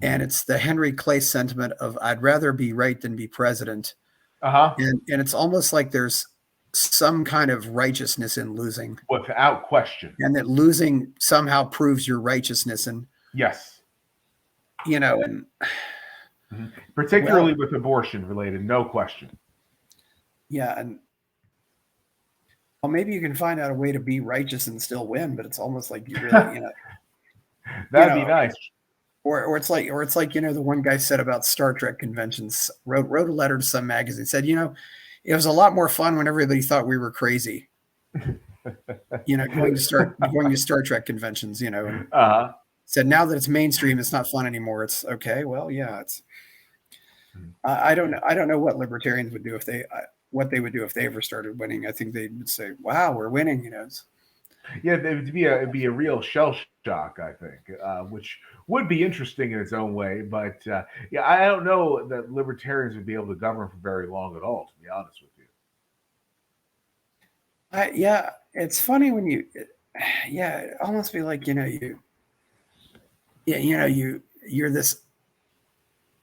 And it's the Henry Clay sentiment of I'd rather be right than be president. And it's almost like there's some kind of righteousness in losing.
Without question.
And that losing somehow proves your righteousness. And
yes.
And
particularly with abortion related, no question.
Yeah. And Well, maybe you can find out a way to be righteous and still win, but it's almost like you really, you
That'd be
know,
nice.
or it's like the one guy said about Star Trek conventions, wrote a letter to some magazine, said, it was a lot more fun when everybody thought we were crazy, going to Star Trek conventions, and
Uh-huh.
said now that it's mainstream, it's not fun anymore. It's okay. Well, yeah, I don't know. I don't know what libertarians would do what they would do if they ever started winning. I think they would say, "Wow, we're winning."
Yeah, it'd be a real shell shock, I think, which would be interesting in its own way. But yeah, I don't know that libertarians would be able to govern for very long at all, to be honest with you.
Yeah, it's funny when yeah, it almost be like you're this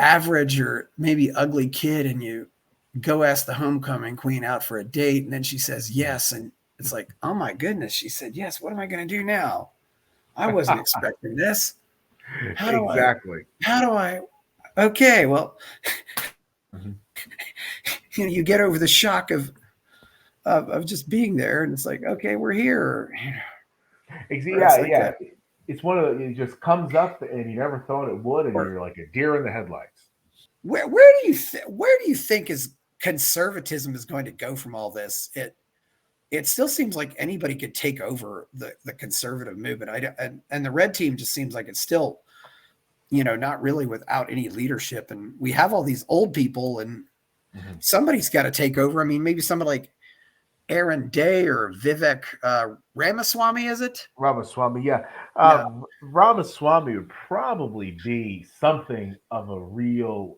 average or maybe ugly kid, and you go ask the homecoming queen out for a date, and then she says yes, and it's like, oh my goodness, she said yes. What am I going to do now? I wasn't expecting this. How do I?
Exactly.
How do I? Okay, well,
Mhm.
you get over the shock of just being there, and it's like, okay, we're here. Or it's
Yeah,
like
yeah. It's one of the, it just comes up and you never thought it would, and
or
you're like a deer in the headlights.
where do you think is conservatism is going to go from all this? It still seems like anybody could take over the conservative movement. And the red team just seems like it's still, not really without any leadership. And we have all these old people, and
Mhm.
somebody's got to take over. I mean, maybe somebody like Aaron Day or Vivek Ramaswamy, is it?
Ramaswamy, yeah.
Yeah,
Ramaswamy would probably be something of a real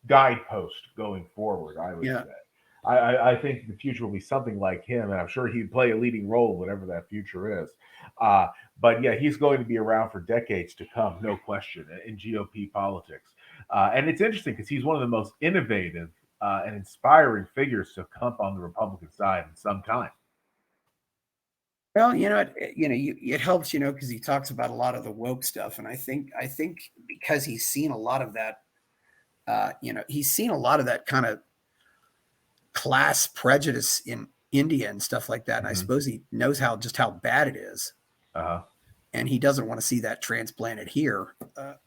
guidepost going forward, I would
yeah.
say. I think the future will be something like him, and I'm sure he'd play a leading role, whatever that future is. Uh, but yeah, he's going to be around for decades to come, no question, in GOP politics. And it's interesting because he's one of the most innovative and inspiring figures to come up on the Republican side in some time.
Well, it helps, because he talks about a lot of the woke stuff, and I think because he's seen a lot of that, he's seen a lot of that kind of class prejudice in India and stuff like that. And I
Hmm.
suppose he knows how bad it is,
Uh,
and he doesn't want to see that transplanted here, or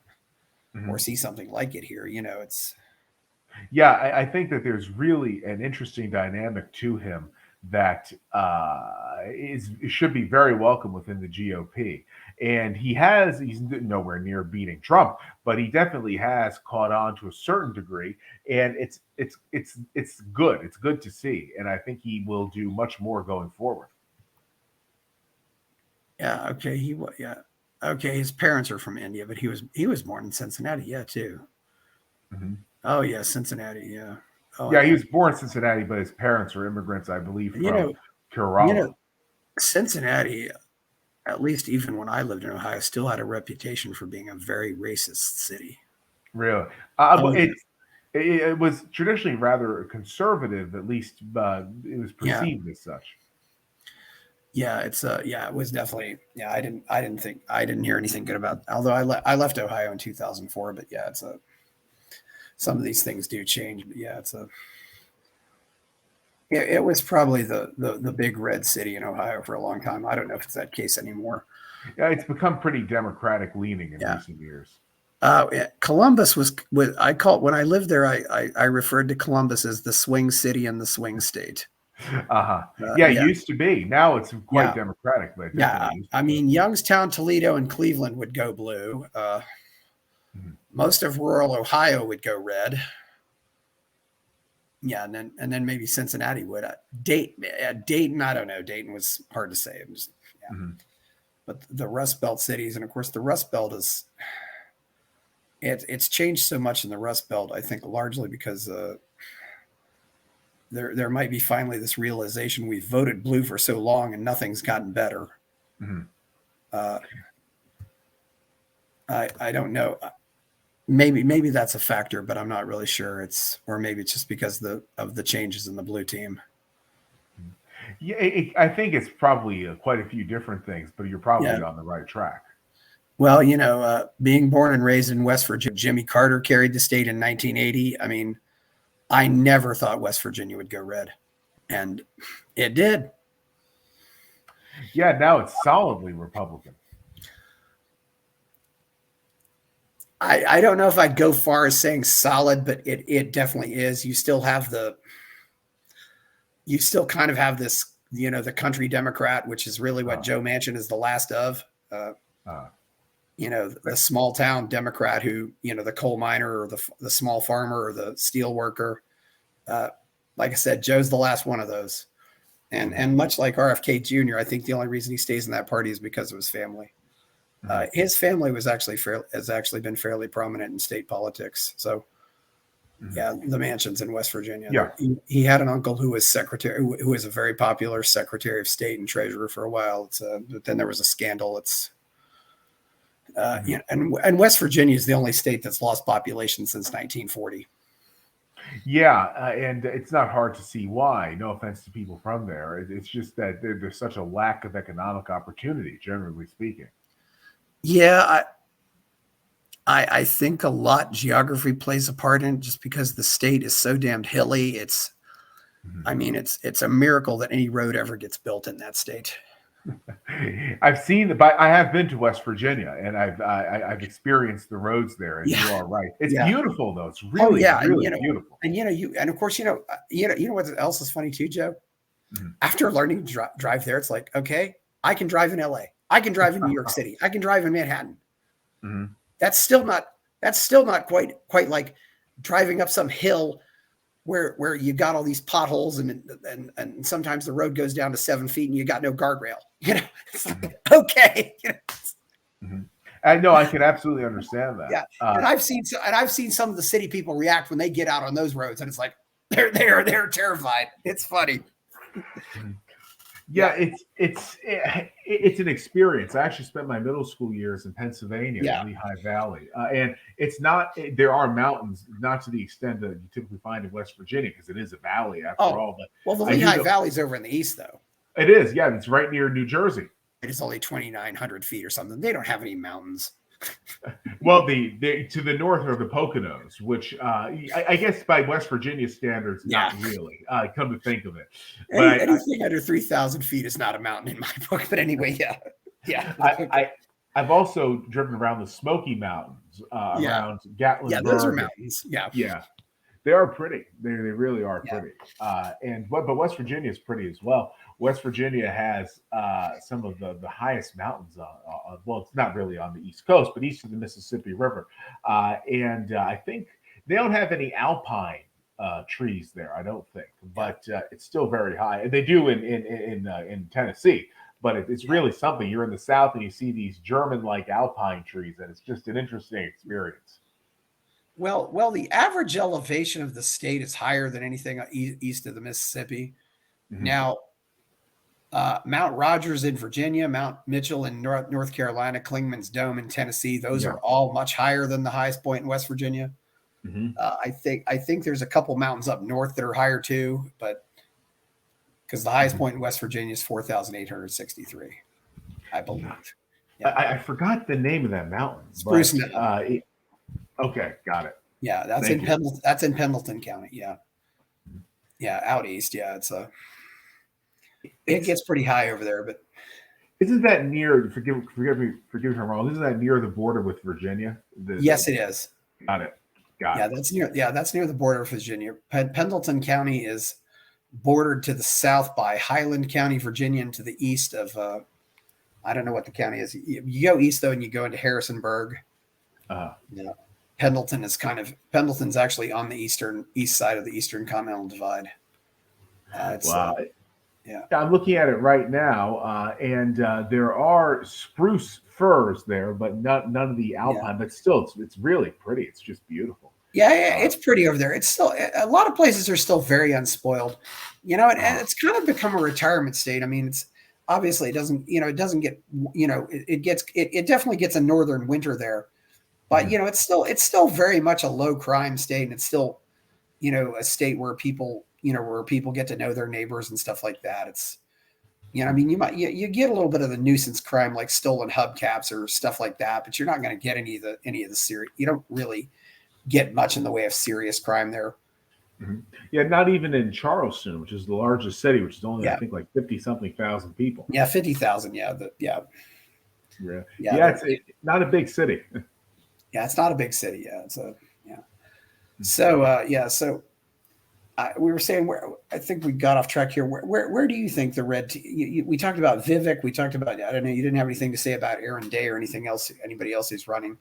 mhm.
see something like it here. It's
Yeah, I think that there's really an interesting dynamic to him that should be very welcome within the GOP. And he's nowhere near beating Trump, but he definitely has caught on to a certain degree, and it's good. It's good to see, and I think he will do much more going forward.
yeah, okay. Yeah, okay. His parents are from India, but he was born in Cincinnati, yeah, too.
Mhm.
Oh yeah, Cincinnati, yeah. Oh,
Yeah, he was born in Cincinnati, but his parents are immigrants, I believe,
you
from
know, you
Kerala.
know, Cincinnati, at least even when I lived in Ohio, still had a reputation for being a very racist city.
Really,
Oh
but
yeah,
it was traditionally rather conservative, at least it was
yeah,
perceived as such.
yeah. Yeah, it was definitely, yeah. I didn't hear anything good about. Although I left Ohio in 2004, but yeah, some of these things do change. But yeah, it was probably the big red city in Ohio for a long time. I don't know if it's that case anymore.
Yeah, it's become pretty democratic leaning in
Yeah.
recent years.
Yeah, Columbus I call when I lived there, I referred to Columbus as the swing city and the swing state.
Uh-huh. Yeah, it
Yeah,
used to be. Now it's quite
yeah,
democratic, but it definitely
yeah.
used
I
to be.
mean, Youngstown, Toledo, and Cleveland would go blue.
Mhm.
Most of rural Ohio would go red. Yeah, and then maybe Cincinnati would. Dayton, I don't know. Dayton was hard to say. Yeah,
Mhm.
but the Rust Belt cities, and of course the Rust Belt it's changed so much in the Rust Belt. I think largely because there might be finally this realization we've voted blue for so long and nothing's gotten better.
Mhm.
Uh, I don't know. Maybe that's a factor, but I'm not really sure. Or maybe it's just because of the changes in the blue team.
Yeah, I think it's probably quite a few different things, but you're
Yeah.
probably on the right track.
Well, being born and raised in West Virginia, Jimmy Carter carried the state in 1980. I mean, I never thought West Virginia would go red. And it did.
Yeah, now it's solidly Republican.
I don't know if I'd go far as saying solid, but it definitely is. You still kind of have this, the country Democrat, which is really what Joe Manchin is the last of. The small town Democrat who, the coal miner or the small farmer or the steel worker. Like I said, Joe's the last one of those. And much like RFK Jr., I think the only reason he stays in that party is because of his family. His family has actually been fairly prominent in state politics. So, yeah, the Manchin's in West Virginia.
Yeah.
He had an uncle who was who was a very popular Secretary of State and Treasurer for a while. But then there was a scandal. And West Virginia is the only state that's lost population since 1940.
Yeah, and it's not hard to see why. No offense to people from there. It's just that there's such a lack of economic opportunity, generally speaking.
Yeah, I think a lot geography plays a part in it, just because the state is so damned hilly. It's a miracle that any road ever gets built in that state.
I've seen, but I have been to West Virginia, and I've experienced the roads there. And you are right; it's beautiful, though. It's really, really beautiful.
And of course, what else is funny too, Joe? After learning to drive there, it's like, okay, I can drive in LA, I can drive in New York City, I can drive in Manhattan. That's still not quite like driving up some hill where you got all these potholes and sometimes the road goes down to 7 feet and you got no guardrail. It's like, okay.
I know, I can absolutely understand that.
Yeah, and I've seen some of the city people react when they get out on those roads, and it's like they're terrified. It's funny.
Yeah, it's an experience. I actually spent my middle school years in Pennsylvania, in Lehigh Valley, and it's not. There are mountains, not to the extent that you typically find in West Virginia, because it is a valley after all. But
the Lehigh Valley's over in the east, though.
It is, yeah. It's right near New Jersey.
It is only 2,900 feet or something. They don't have any mountains.
Well, the to the north are the Poconos, which I guess by West Virginia standards, not really. Come to think of it,
but anything under 3,000 feet is not a mountain in my book. But anyway, yeah.
I've also driven around the Smoky Mountains around Gatlinburg.
Yeah, those are mountains. Yeah.
They are pretty. They really are pretty. But West Virginia is pretty as well. West Virginia has some of the highest mountains. Well, it's not really on the East Coast, but east of the Mississippi River. And I think they don't have any alpine trees there. I don't think, but it's still very high. They do in Tennessee, but it's really something. You're in the South and you see these German-like alpine trees, and it's just an interesting experience.
Well, the average elevation of the state is higher than anything east of the Mississippi. Now, Mount Rogers in Virginia, Mount Mitchell in North Carolina, Clingman's Dome in Tennessee, those are all much higher than the highest point in West Virginia. I think there's a couple mountains up north that are higher too, but because the highest point in West Virginia is 4,863, I believe.
Yeah. I forgot the name of that mountain.
Spruce Mountain.
Okay, got it.
Yeah, that's in Pendleton. That's in Pendleton County. Yeah, out east. Yeah, it gets pretty high over there. But
isn't that near? Forgive me if I'm wrong. Isn't that near the border with Virginia?
Yes, it is.
Got it.
That's near. Yeah, that's near the border of Virginia. Pendleton County is bordered to the south by Highland County, Virginia, and to the east of. I don't know what the county is. You go east though, and you go into Harrisonburg. Yeah. Pendleton's actually on the east side of the Eastern Continental Divide.
Wow. I'm looking at it right now, and there are spruce firs there, but none of the alpine. But still, it's really pretty. It's just beautiful.
Yeah, it's pretty over there. It's still a lot of places are still very unspoiled, and it's kind of become a retirement state. I mean, it's obviously it doesn't get, it definitely gets a northern winter there. But it's still very much a low crime state, and it's still, a state where people get to know their neighbors and stuff like that. It's, you get a little bit of the nuisance crime like stolen hubcaps or stuff like that, but you're not going to get any of the serious. You don't really get much in the way of serious crime there.
Mhm. Yeah, not even in Charleston, which is the largest city, which is only I
Yeah,
think like 50 something thousand people.
yeah, 50,000. Yeah,
Yeah,
yeah,
yeah, not a big city.
yeah. It's not a big city. Yeah, yeah. So we were saying where I think we got off track here. Where do you think the red? We talked about Vivek. We talked about I don't know. You didn't have anything to say about Aaron Day or anything else. Anybody else who's running?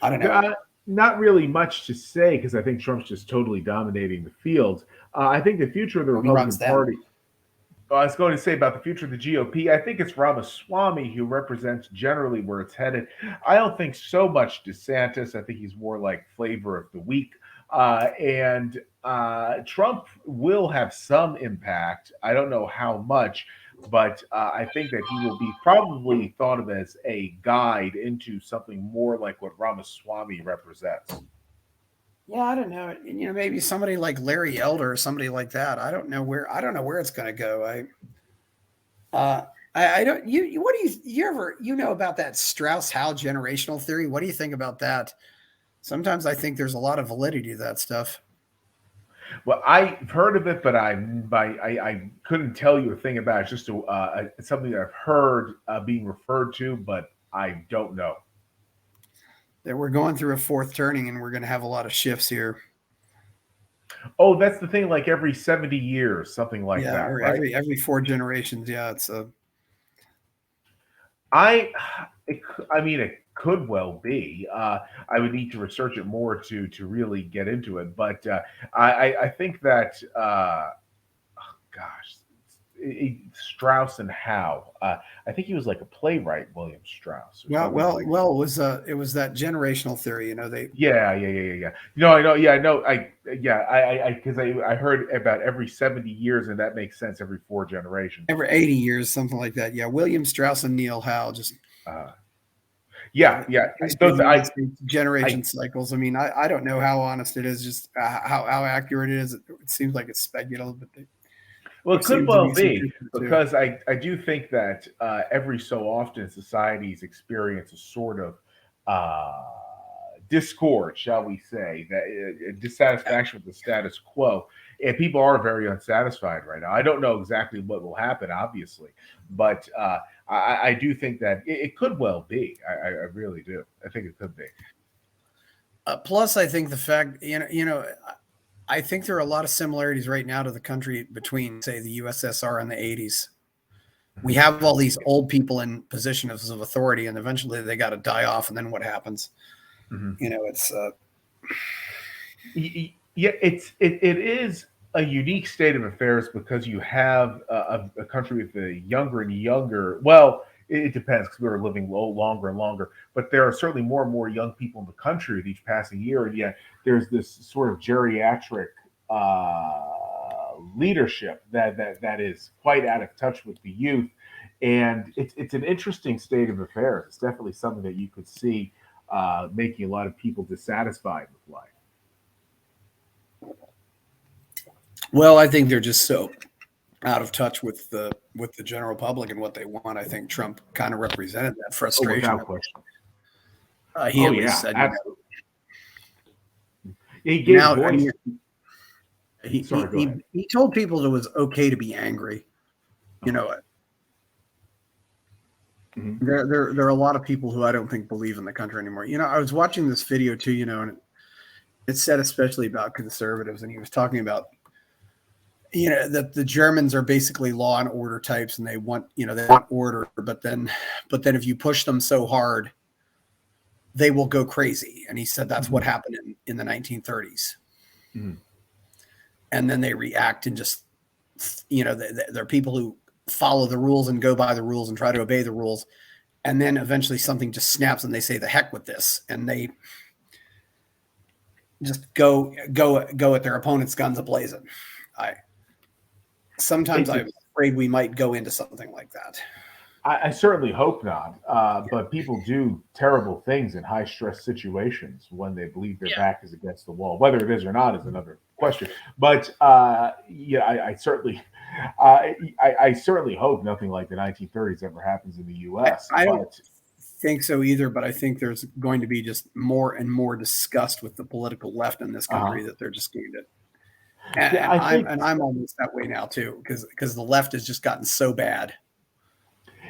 I don't know.
Uh, Not really much to say because I think Trump's just totally dominating the field. I think the future of the
Well, he runs
Republican
them.
Party. I was going to say about the future of the GOP. I think it's Ramaswamy who represents generally where it's headed. I don't think so much DeSantis. I think he's more like flavor of the week. And Trump will have some impact. I don't know how much, but I think that he will be probably thought of as a guide into something more like what Ramaswamy represents.
Yeah, I don't know. Maybe somebody like Larry Elder or somebody like that. I don't know where. I don't know where it's going to go. Uh, I don't. What do you ever know about that Strauss-Howe generational theory? What do you think about that? Sometimes I think there's a lot of validity to that stuff.
Well, I've heard of it, but I couldn't tell you a thing about it. It's just something that I've heard being referred to, but I don't know.
That we're going through a fourth turning and we're going to have a lot of shifts here.
Oh, that's the thing. Like every 70 years, something like
Yeah,
that,
or
right?
every four generations. Yeah, it's a
I, I mean, it could well be. I would need to research it more to really get into it, but I think that gosh, Strauss and Howe. I think he was like a playwright, William Strauss, or something like.
it was that generational theory. They
Yeah. No, I know. Yeah, I know. Because I heard about every 70 years, and that makes sense. Every four generations.
every 80 years, something like that. Yeah, William Strauss and Neil Howe just
Uh,
yeah,
yeah.
history of
Those
the United States
I
generation cycles. I mean, I don't know how honest it is, just how accurate it is. It seems like it's speculative, but
Well,
there
it could
seems to
well
be some
be
truth to it too.
because I do think that every so often societies experience a sort of uh, discord, shall we say, that dissatisfaction with the status quo, and people are very unsatisfied right now. I don't know exactly what will happen, obviously, but I do think that it could well be. I really do. I think it could be.
Plus, I think the fact I think there are a lot of similarities right now to the country between, say, the USSR and the 80s. We
Mhm.
have all these old people in positions of authority, and eventually they got to die off. And then what happens?
Mhm.
It's
Yeah, it is a unique state of affairs because you have a country with a younger and younger. Well, it depends because we are living longer and longer, but there are certainly more and more young people in the country with each passing year, and yet there's this sort of geriatric leadership that is quite out of touch with the youth, and it's an interesting state of affairs. It's definitely something that you could see making a lot of people dissatisfied with life.
well, I think they're just so out of touch with the general public and what they want. I think Trump kind of represented that
Oh,
frustration.
without question.
He
Oh
at least
yeah,
said,
absolutely. He gave
now, I
voice.
mean,
Sorry, go ahead.
he told people it was okay to be angry. You
Uh-huh.
know,
Mhm.
there are a lot of people who I don't think believe in the country anymore. I was watching this video too. And it said especially about conservatives, and he was talking about that the Germans are basically law and order types, and they want order, but then if you push them so hard, they will go crazy. And he said that's what
Mhm.
happened in the 1930s.
Mhm.
And then they react and just they're people who follow the rules and go by the rules and try to obey the rules, and then eventually something just snaps and they say the heck with this, and they just go at their opponent's guns ablazing. I Sometimes
It's,
I'm
it's
afraid we might go into something like that.
I certainly hope not. But people do terrible things in high stress situations when they believe their
Yeah.
back is against the wall. Whether it is or not is another question. But yeah, I certainly, I certainly hope nothing like the 1930s ever happens in the U.S.
I don't
But
think so either, but I think there's going to be just more and more disgust with the political left in this
uh,
country that they're just going to
Yeah,
And
I think
I'm almost that way now too, because the left has just gotten so bad.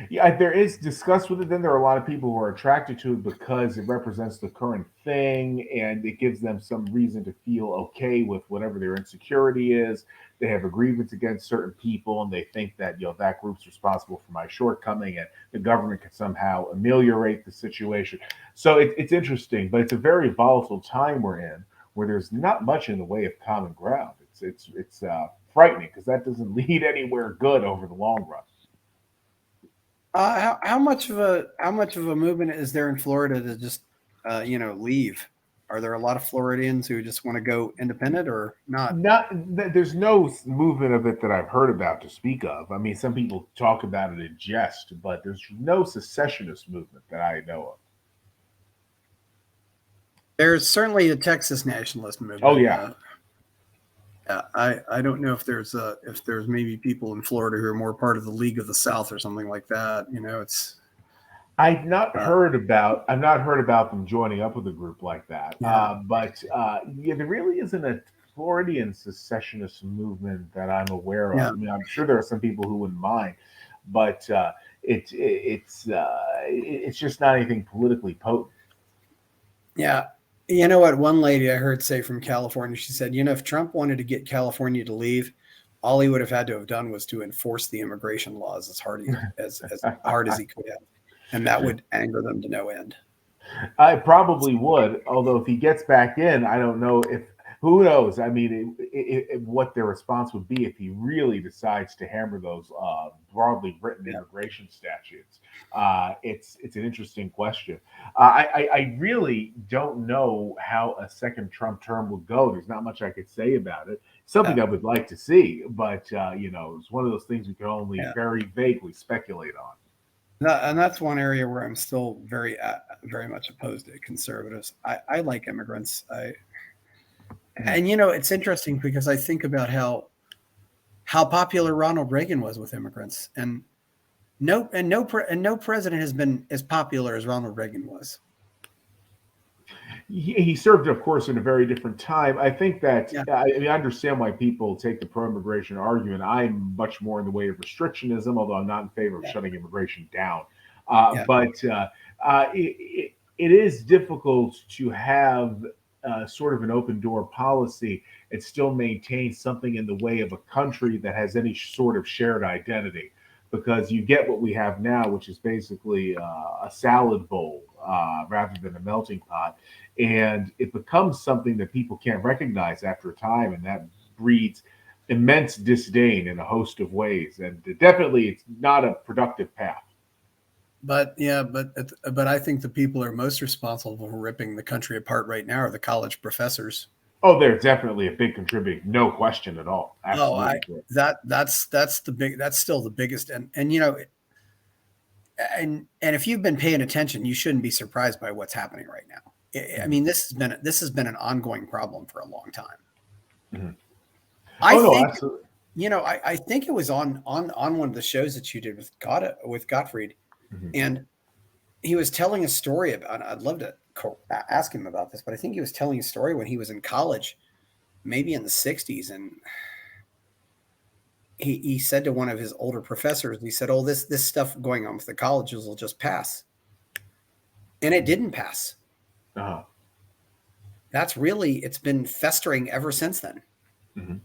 Yeah, there is disgust with it. Then there are a lot of people who are attracted to it because it represents the current thing and it gives them some reason to feel okay with whatever their insecurity is. They have a grievance against certain people and they think that that group's responsible for my shortcoming and the government can somehow ameliorate the situation. So it's interesting, but it's a very volatile time we're in where there's not much in the way of common ground. It's frightening because that doesn't lead anywhere good over the long run.
How much of a movement is there in Florida to just leave? Are there a lot of Floridians who just want to go independent or not?
Not there's no movement of it that I've heard about to speak of. I mean, some people talk about it in jest, but there's no secessionist movement that I know of.
There's certainly a Texas nationalist
Oh
movement.
yeah,
I don't know if there's maybe people in Florida who are more part of the League of the South or something like that. It's uh,
I've not heard about them joining up with a group like that.
yeah,
But yeah, there really isn't a Floridian secessionist movement that I'm aware of.
yeah,
I mean, I'm sure there are some people who wouldn't mind, but it's just not anything politically potent.
yeah. You know what? One lady I heard say from California, she said, if Trump wanted to get California to leave, all he would have had to have done was to enforce the immigration laws as hard as he could have, and that would anger them to no end.
I probably would, although if he gets back in, I don't know if who knows. I mean, what their response would be if he really decides to hammer those broadly written
Yeah,
immigration statutes. It's an interesting question. I really don't know how a second Trump term would go. There's not much I could say about it.
yeah,
Something I would like to see, but it's one of those things we can only
yeah.
very vaguely speculate on.
And that's one area where I'm still very much opposed to conservatives. I like immigrants.
Mhm.
And it's interesting because I think about how popular Ronald Reagan was with immigrants, and no president has been as popular as Ronald Reagan was.
He served, of course, in a very different time. I think that
Yeah,
I mean, I understand why people take the pro-immigration argument. I'm much more in the way of restrictionism, although I'm not in favor of
yeah,
shutting immigration down.
yeah.
But it is difficult to have sort of an open door policy and still maintain something in the way of a country that has any sort of shared identity. Because you get what we have now, which is basically a salad bowl rather than a melting pot, and it becomes something that people can't recognize after a time, and that breeds immense disdain in a host of ways. And definitely, it's not a productive path.
But yeah, but I think the people who are most responsible for ripping the country apart right now are the college professors.
Oh, they're definitely a big contributor, no question at all.
Oh, I
Absolutely correct.
that's still the biggest, and and if you've been paying attention, you shouldn't be surprised by what's happening right now. I
Mhm,
mean, this has been an ongoing problem for a long time.
mhm.
I
Oh no,
think
absolutely.
I think it was on one of the shows that you did with Gottfried,
Mhm.
and he was telling a story about. I'd love to ask him about this, but I think he was telling a story when he was in college, maybe in the '60s, and he said to one of his older professors, he said, "Oh, this stuff going on with the colleges will just pass," and it didn't pass.
Uh-huh.
It's been festering ever since then.
Mhm.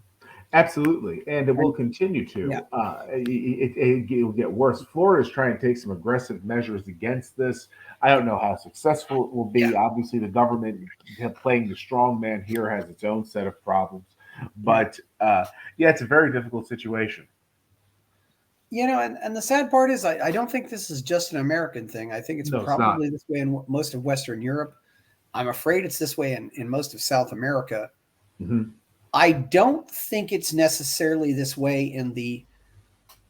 Absolutely, and it will
And
continue
yeah,
to. It will get worse. Florida is trying to take some aggressive measures against this. I don't know how successful it will
yeah,
be. Obviously, the government playing the strong man here has its own set of problems,
yeah.
but yeah, it's a very difficult situation.
And the sad part is, I don't think this is just an American thing. I think it's
No, it's not.
probably this way in most of Western Europe. I'm afraid it's this way in most of South America.
Mhm.
I don't think it's necessarily this way in the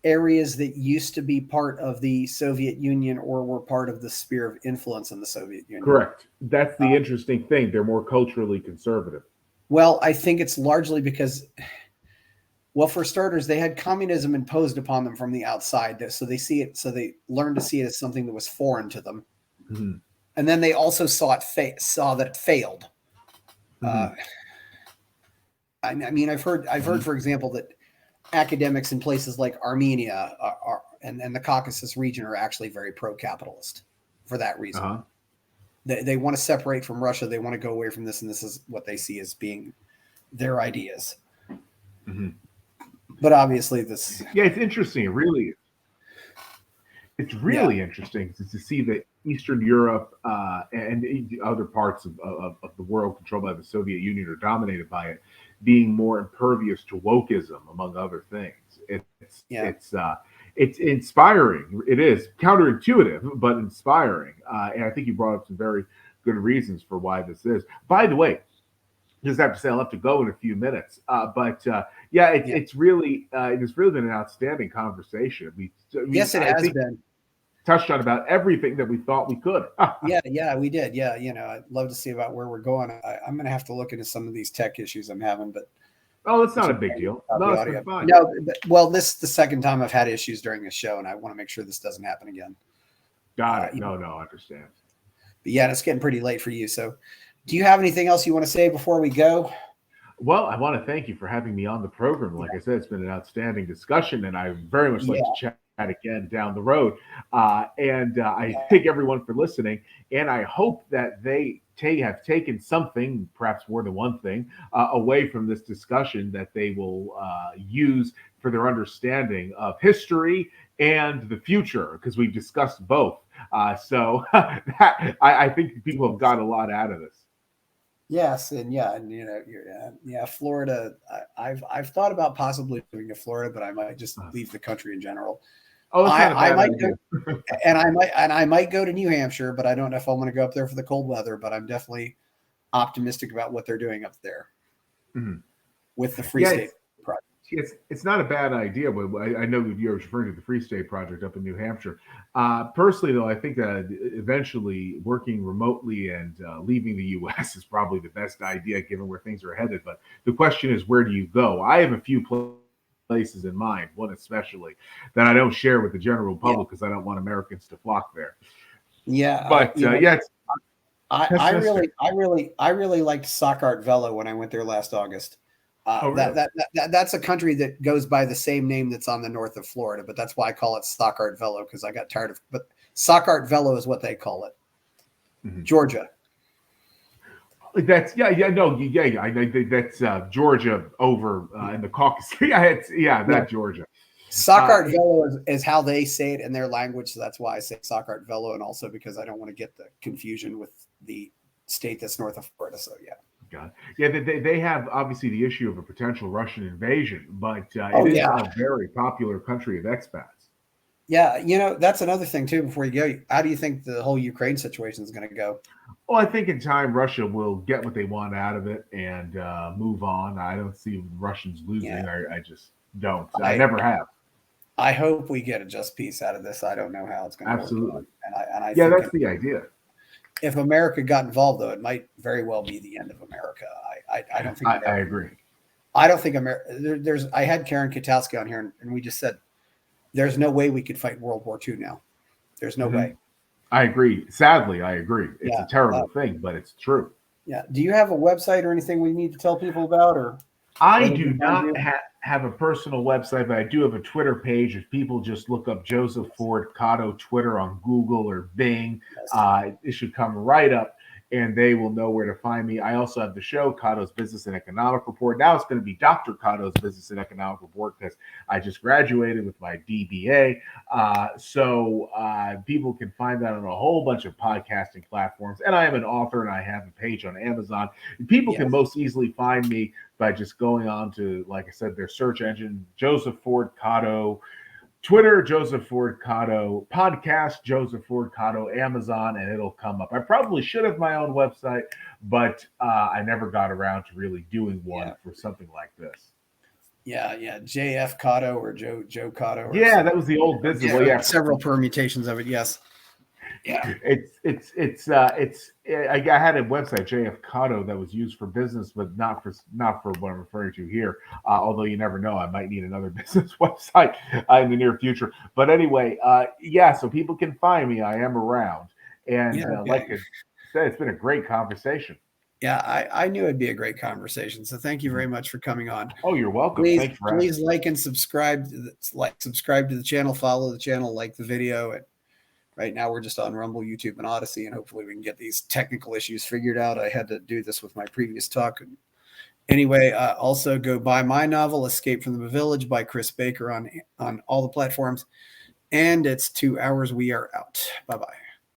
areas that used to be part of the Soviet Union or were part of the sphere of influence in the Soviet Union.
Correct. That's the interesting thing. They're more culturally conservative.
Well, I think it's largely because, well, for starters, they had communism imposed upon them from the outside, so they learned to see it as something that was foreign to them,
Mhm.
and then they also saw that it failed. Uh,
Mhm.
I mean, I've heard, for example, that academics in places like Armenia and the Caucasus region are actually very pro-capitalist for that reason.
Uh-huh.
They want to separate from Russia. They want to go away from this, and this is what they see as being their ideas.
Mm-hmm.
But obviously, this
it's interesting. It really is. It's really interesting to see that Eastern Europe and other parts of the world controlled by the Soviet Union are dominated by it, being more impervious to wokeism, among other things. It's inspiring. It is counterintuitive, but inspiring. And I think you brought up some very good reasons for why this is. By the way, just have to say I'll have to go in a few minutes. It's really been an outstanding conversation.
Yes, it has been.
Touched on about everything that we thought we could.
We did. Yeah, I'd love to see about where we're going. I'm going to have to look into some of these tech issues I'm having, but
it's not a big deal. No, it's been fine.
No, well, this is the second time I've had issues during the show, and I want to make sure this doesn't happen again.
Got it. I understand.
But yeah, it's getting pretty late for you. So, do you have anything else you want to say before we go?
Well, I want to thank you for having me on the program. Like I said, it's been an outstanding discussion, and I very much like to chat again down the road. I thank everyone for listening, and I hope that they have taken something, perhaps more than one thing, away from this discussion that they will use for their understanding of history and the future, because we've discussed both. I think people have got a lot out of this.
Yes, and Florida. I've thought about possibly moving to Florida, but I might just leave the country in general. I might go, and I might go to New Hampshire, but I don't know if I'm going to go up there for the cold weather. But I'm definitely optimistic about what they're doing up there with the Free State Project.
It's not a bad idea, but I know you're referring to the Free State Project up in New Hampshire. Personally, though, I think that eventually working remotely and leaving the U.S. is probably the best idea given where things are headed. But the question is, where do you go? I have a few places in mind, one especially that I don't share with the general public because I don't want Americans to flock there.
Yeah,
but
I really liked Sakartvelo when I went there last August.
Really?
That's a country that goes by the same name that's on the north of Florida, but that's why I call it Sakartvelo, because I got tired of. But Sakartvelo is what they call it. Georgia.
That's I know that's Georgia over in the Caucasus. Georgia.
Sakartvelo is how they say it in their language, so that's why I say Sakartvelo, and also because I don't want to get the confusion with the state that's north of Florida. So
they have obviously the issue of a potential Russian invasion, but it is a very popular country of expats.
Yeah, that's another thing too. Before you go, how do you think the whole Ukraine situation is going to go?
Well, I think in time Russia will get what they want out of it and move on. I don't see Russians losing. I just don't. I never have.
I hope we get a just peace out of this. I don't know how it's going to work.
Absolutely.
And I
think that's the idea.
If America got involved, though, it might very well be the end of America. I don't think.
I agree.
I don't think America. I had Karen Katowski on here, and we just said there's no way we could fight World War II now. There's no way.
I agree. Sadly, I agree. It's a terrible thing, but it's true.
Yeah. Do you have a website or anything we need to tell people about? Or
I do not have a personal website, but I do have a Twitter page. If people just look up Joseph Ford Cotto Twitter on Google or Bing, it should come right up, and they will know where to find me. I also have the show, Cotto's Business and Economic Report. Now it's going to be Dr. Cotto's Business and Economic Report because I just graduated with my DBA. So people can find that on a whole bunch of podcasting platforms. And I am an author, and I have a page on Amazon. People can most easily find me by just going on to, like I said, their search engine, Joseph Ford Cotto, Twitter, Joseph Ford Cotto, podcast, Joseph Ford Cotto, Amazon, and it'll come up. I probably should have my own website, but I never got around to really doing one for something like this.
Yeah, JF Cotto or Joe Cotto.
That was the old business.
Several permutations of it. Yes. Yeah,
I had a website, JF Cotto, that was used for business, but not for what I'm referring to here. Although you never know, I might need another business website in the near future. But anyway, so people can find me. I am around, and like I said, it's been a great conversation.
Yeah, I knew it'd be a great conversation. So thank you very much for coming on.
Oh, you're welcome.
Please,
Thank you for having
please
me.
like and subscribe to subscribe to the channel, follow the channel, like the video. And right now we're just on Rumble, YouTube, and Odyssey, and hopefully we can get these technical issues figured out. I had to do this with my previous talk. Anyway, also go buy my novel, Escape from the Village by Chris Baker on all the platforms. And it's 2 hours. We are out. Bye-bye.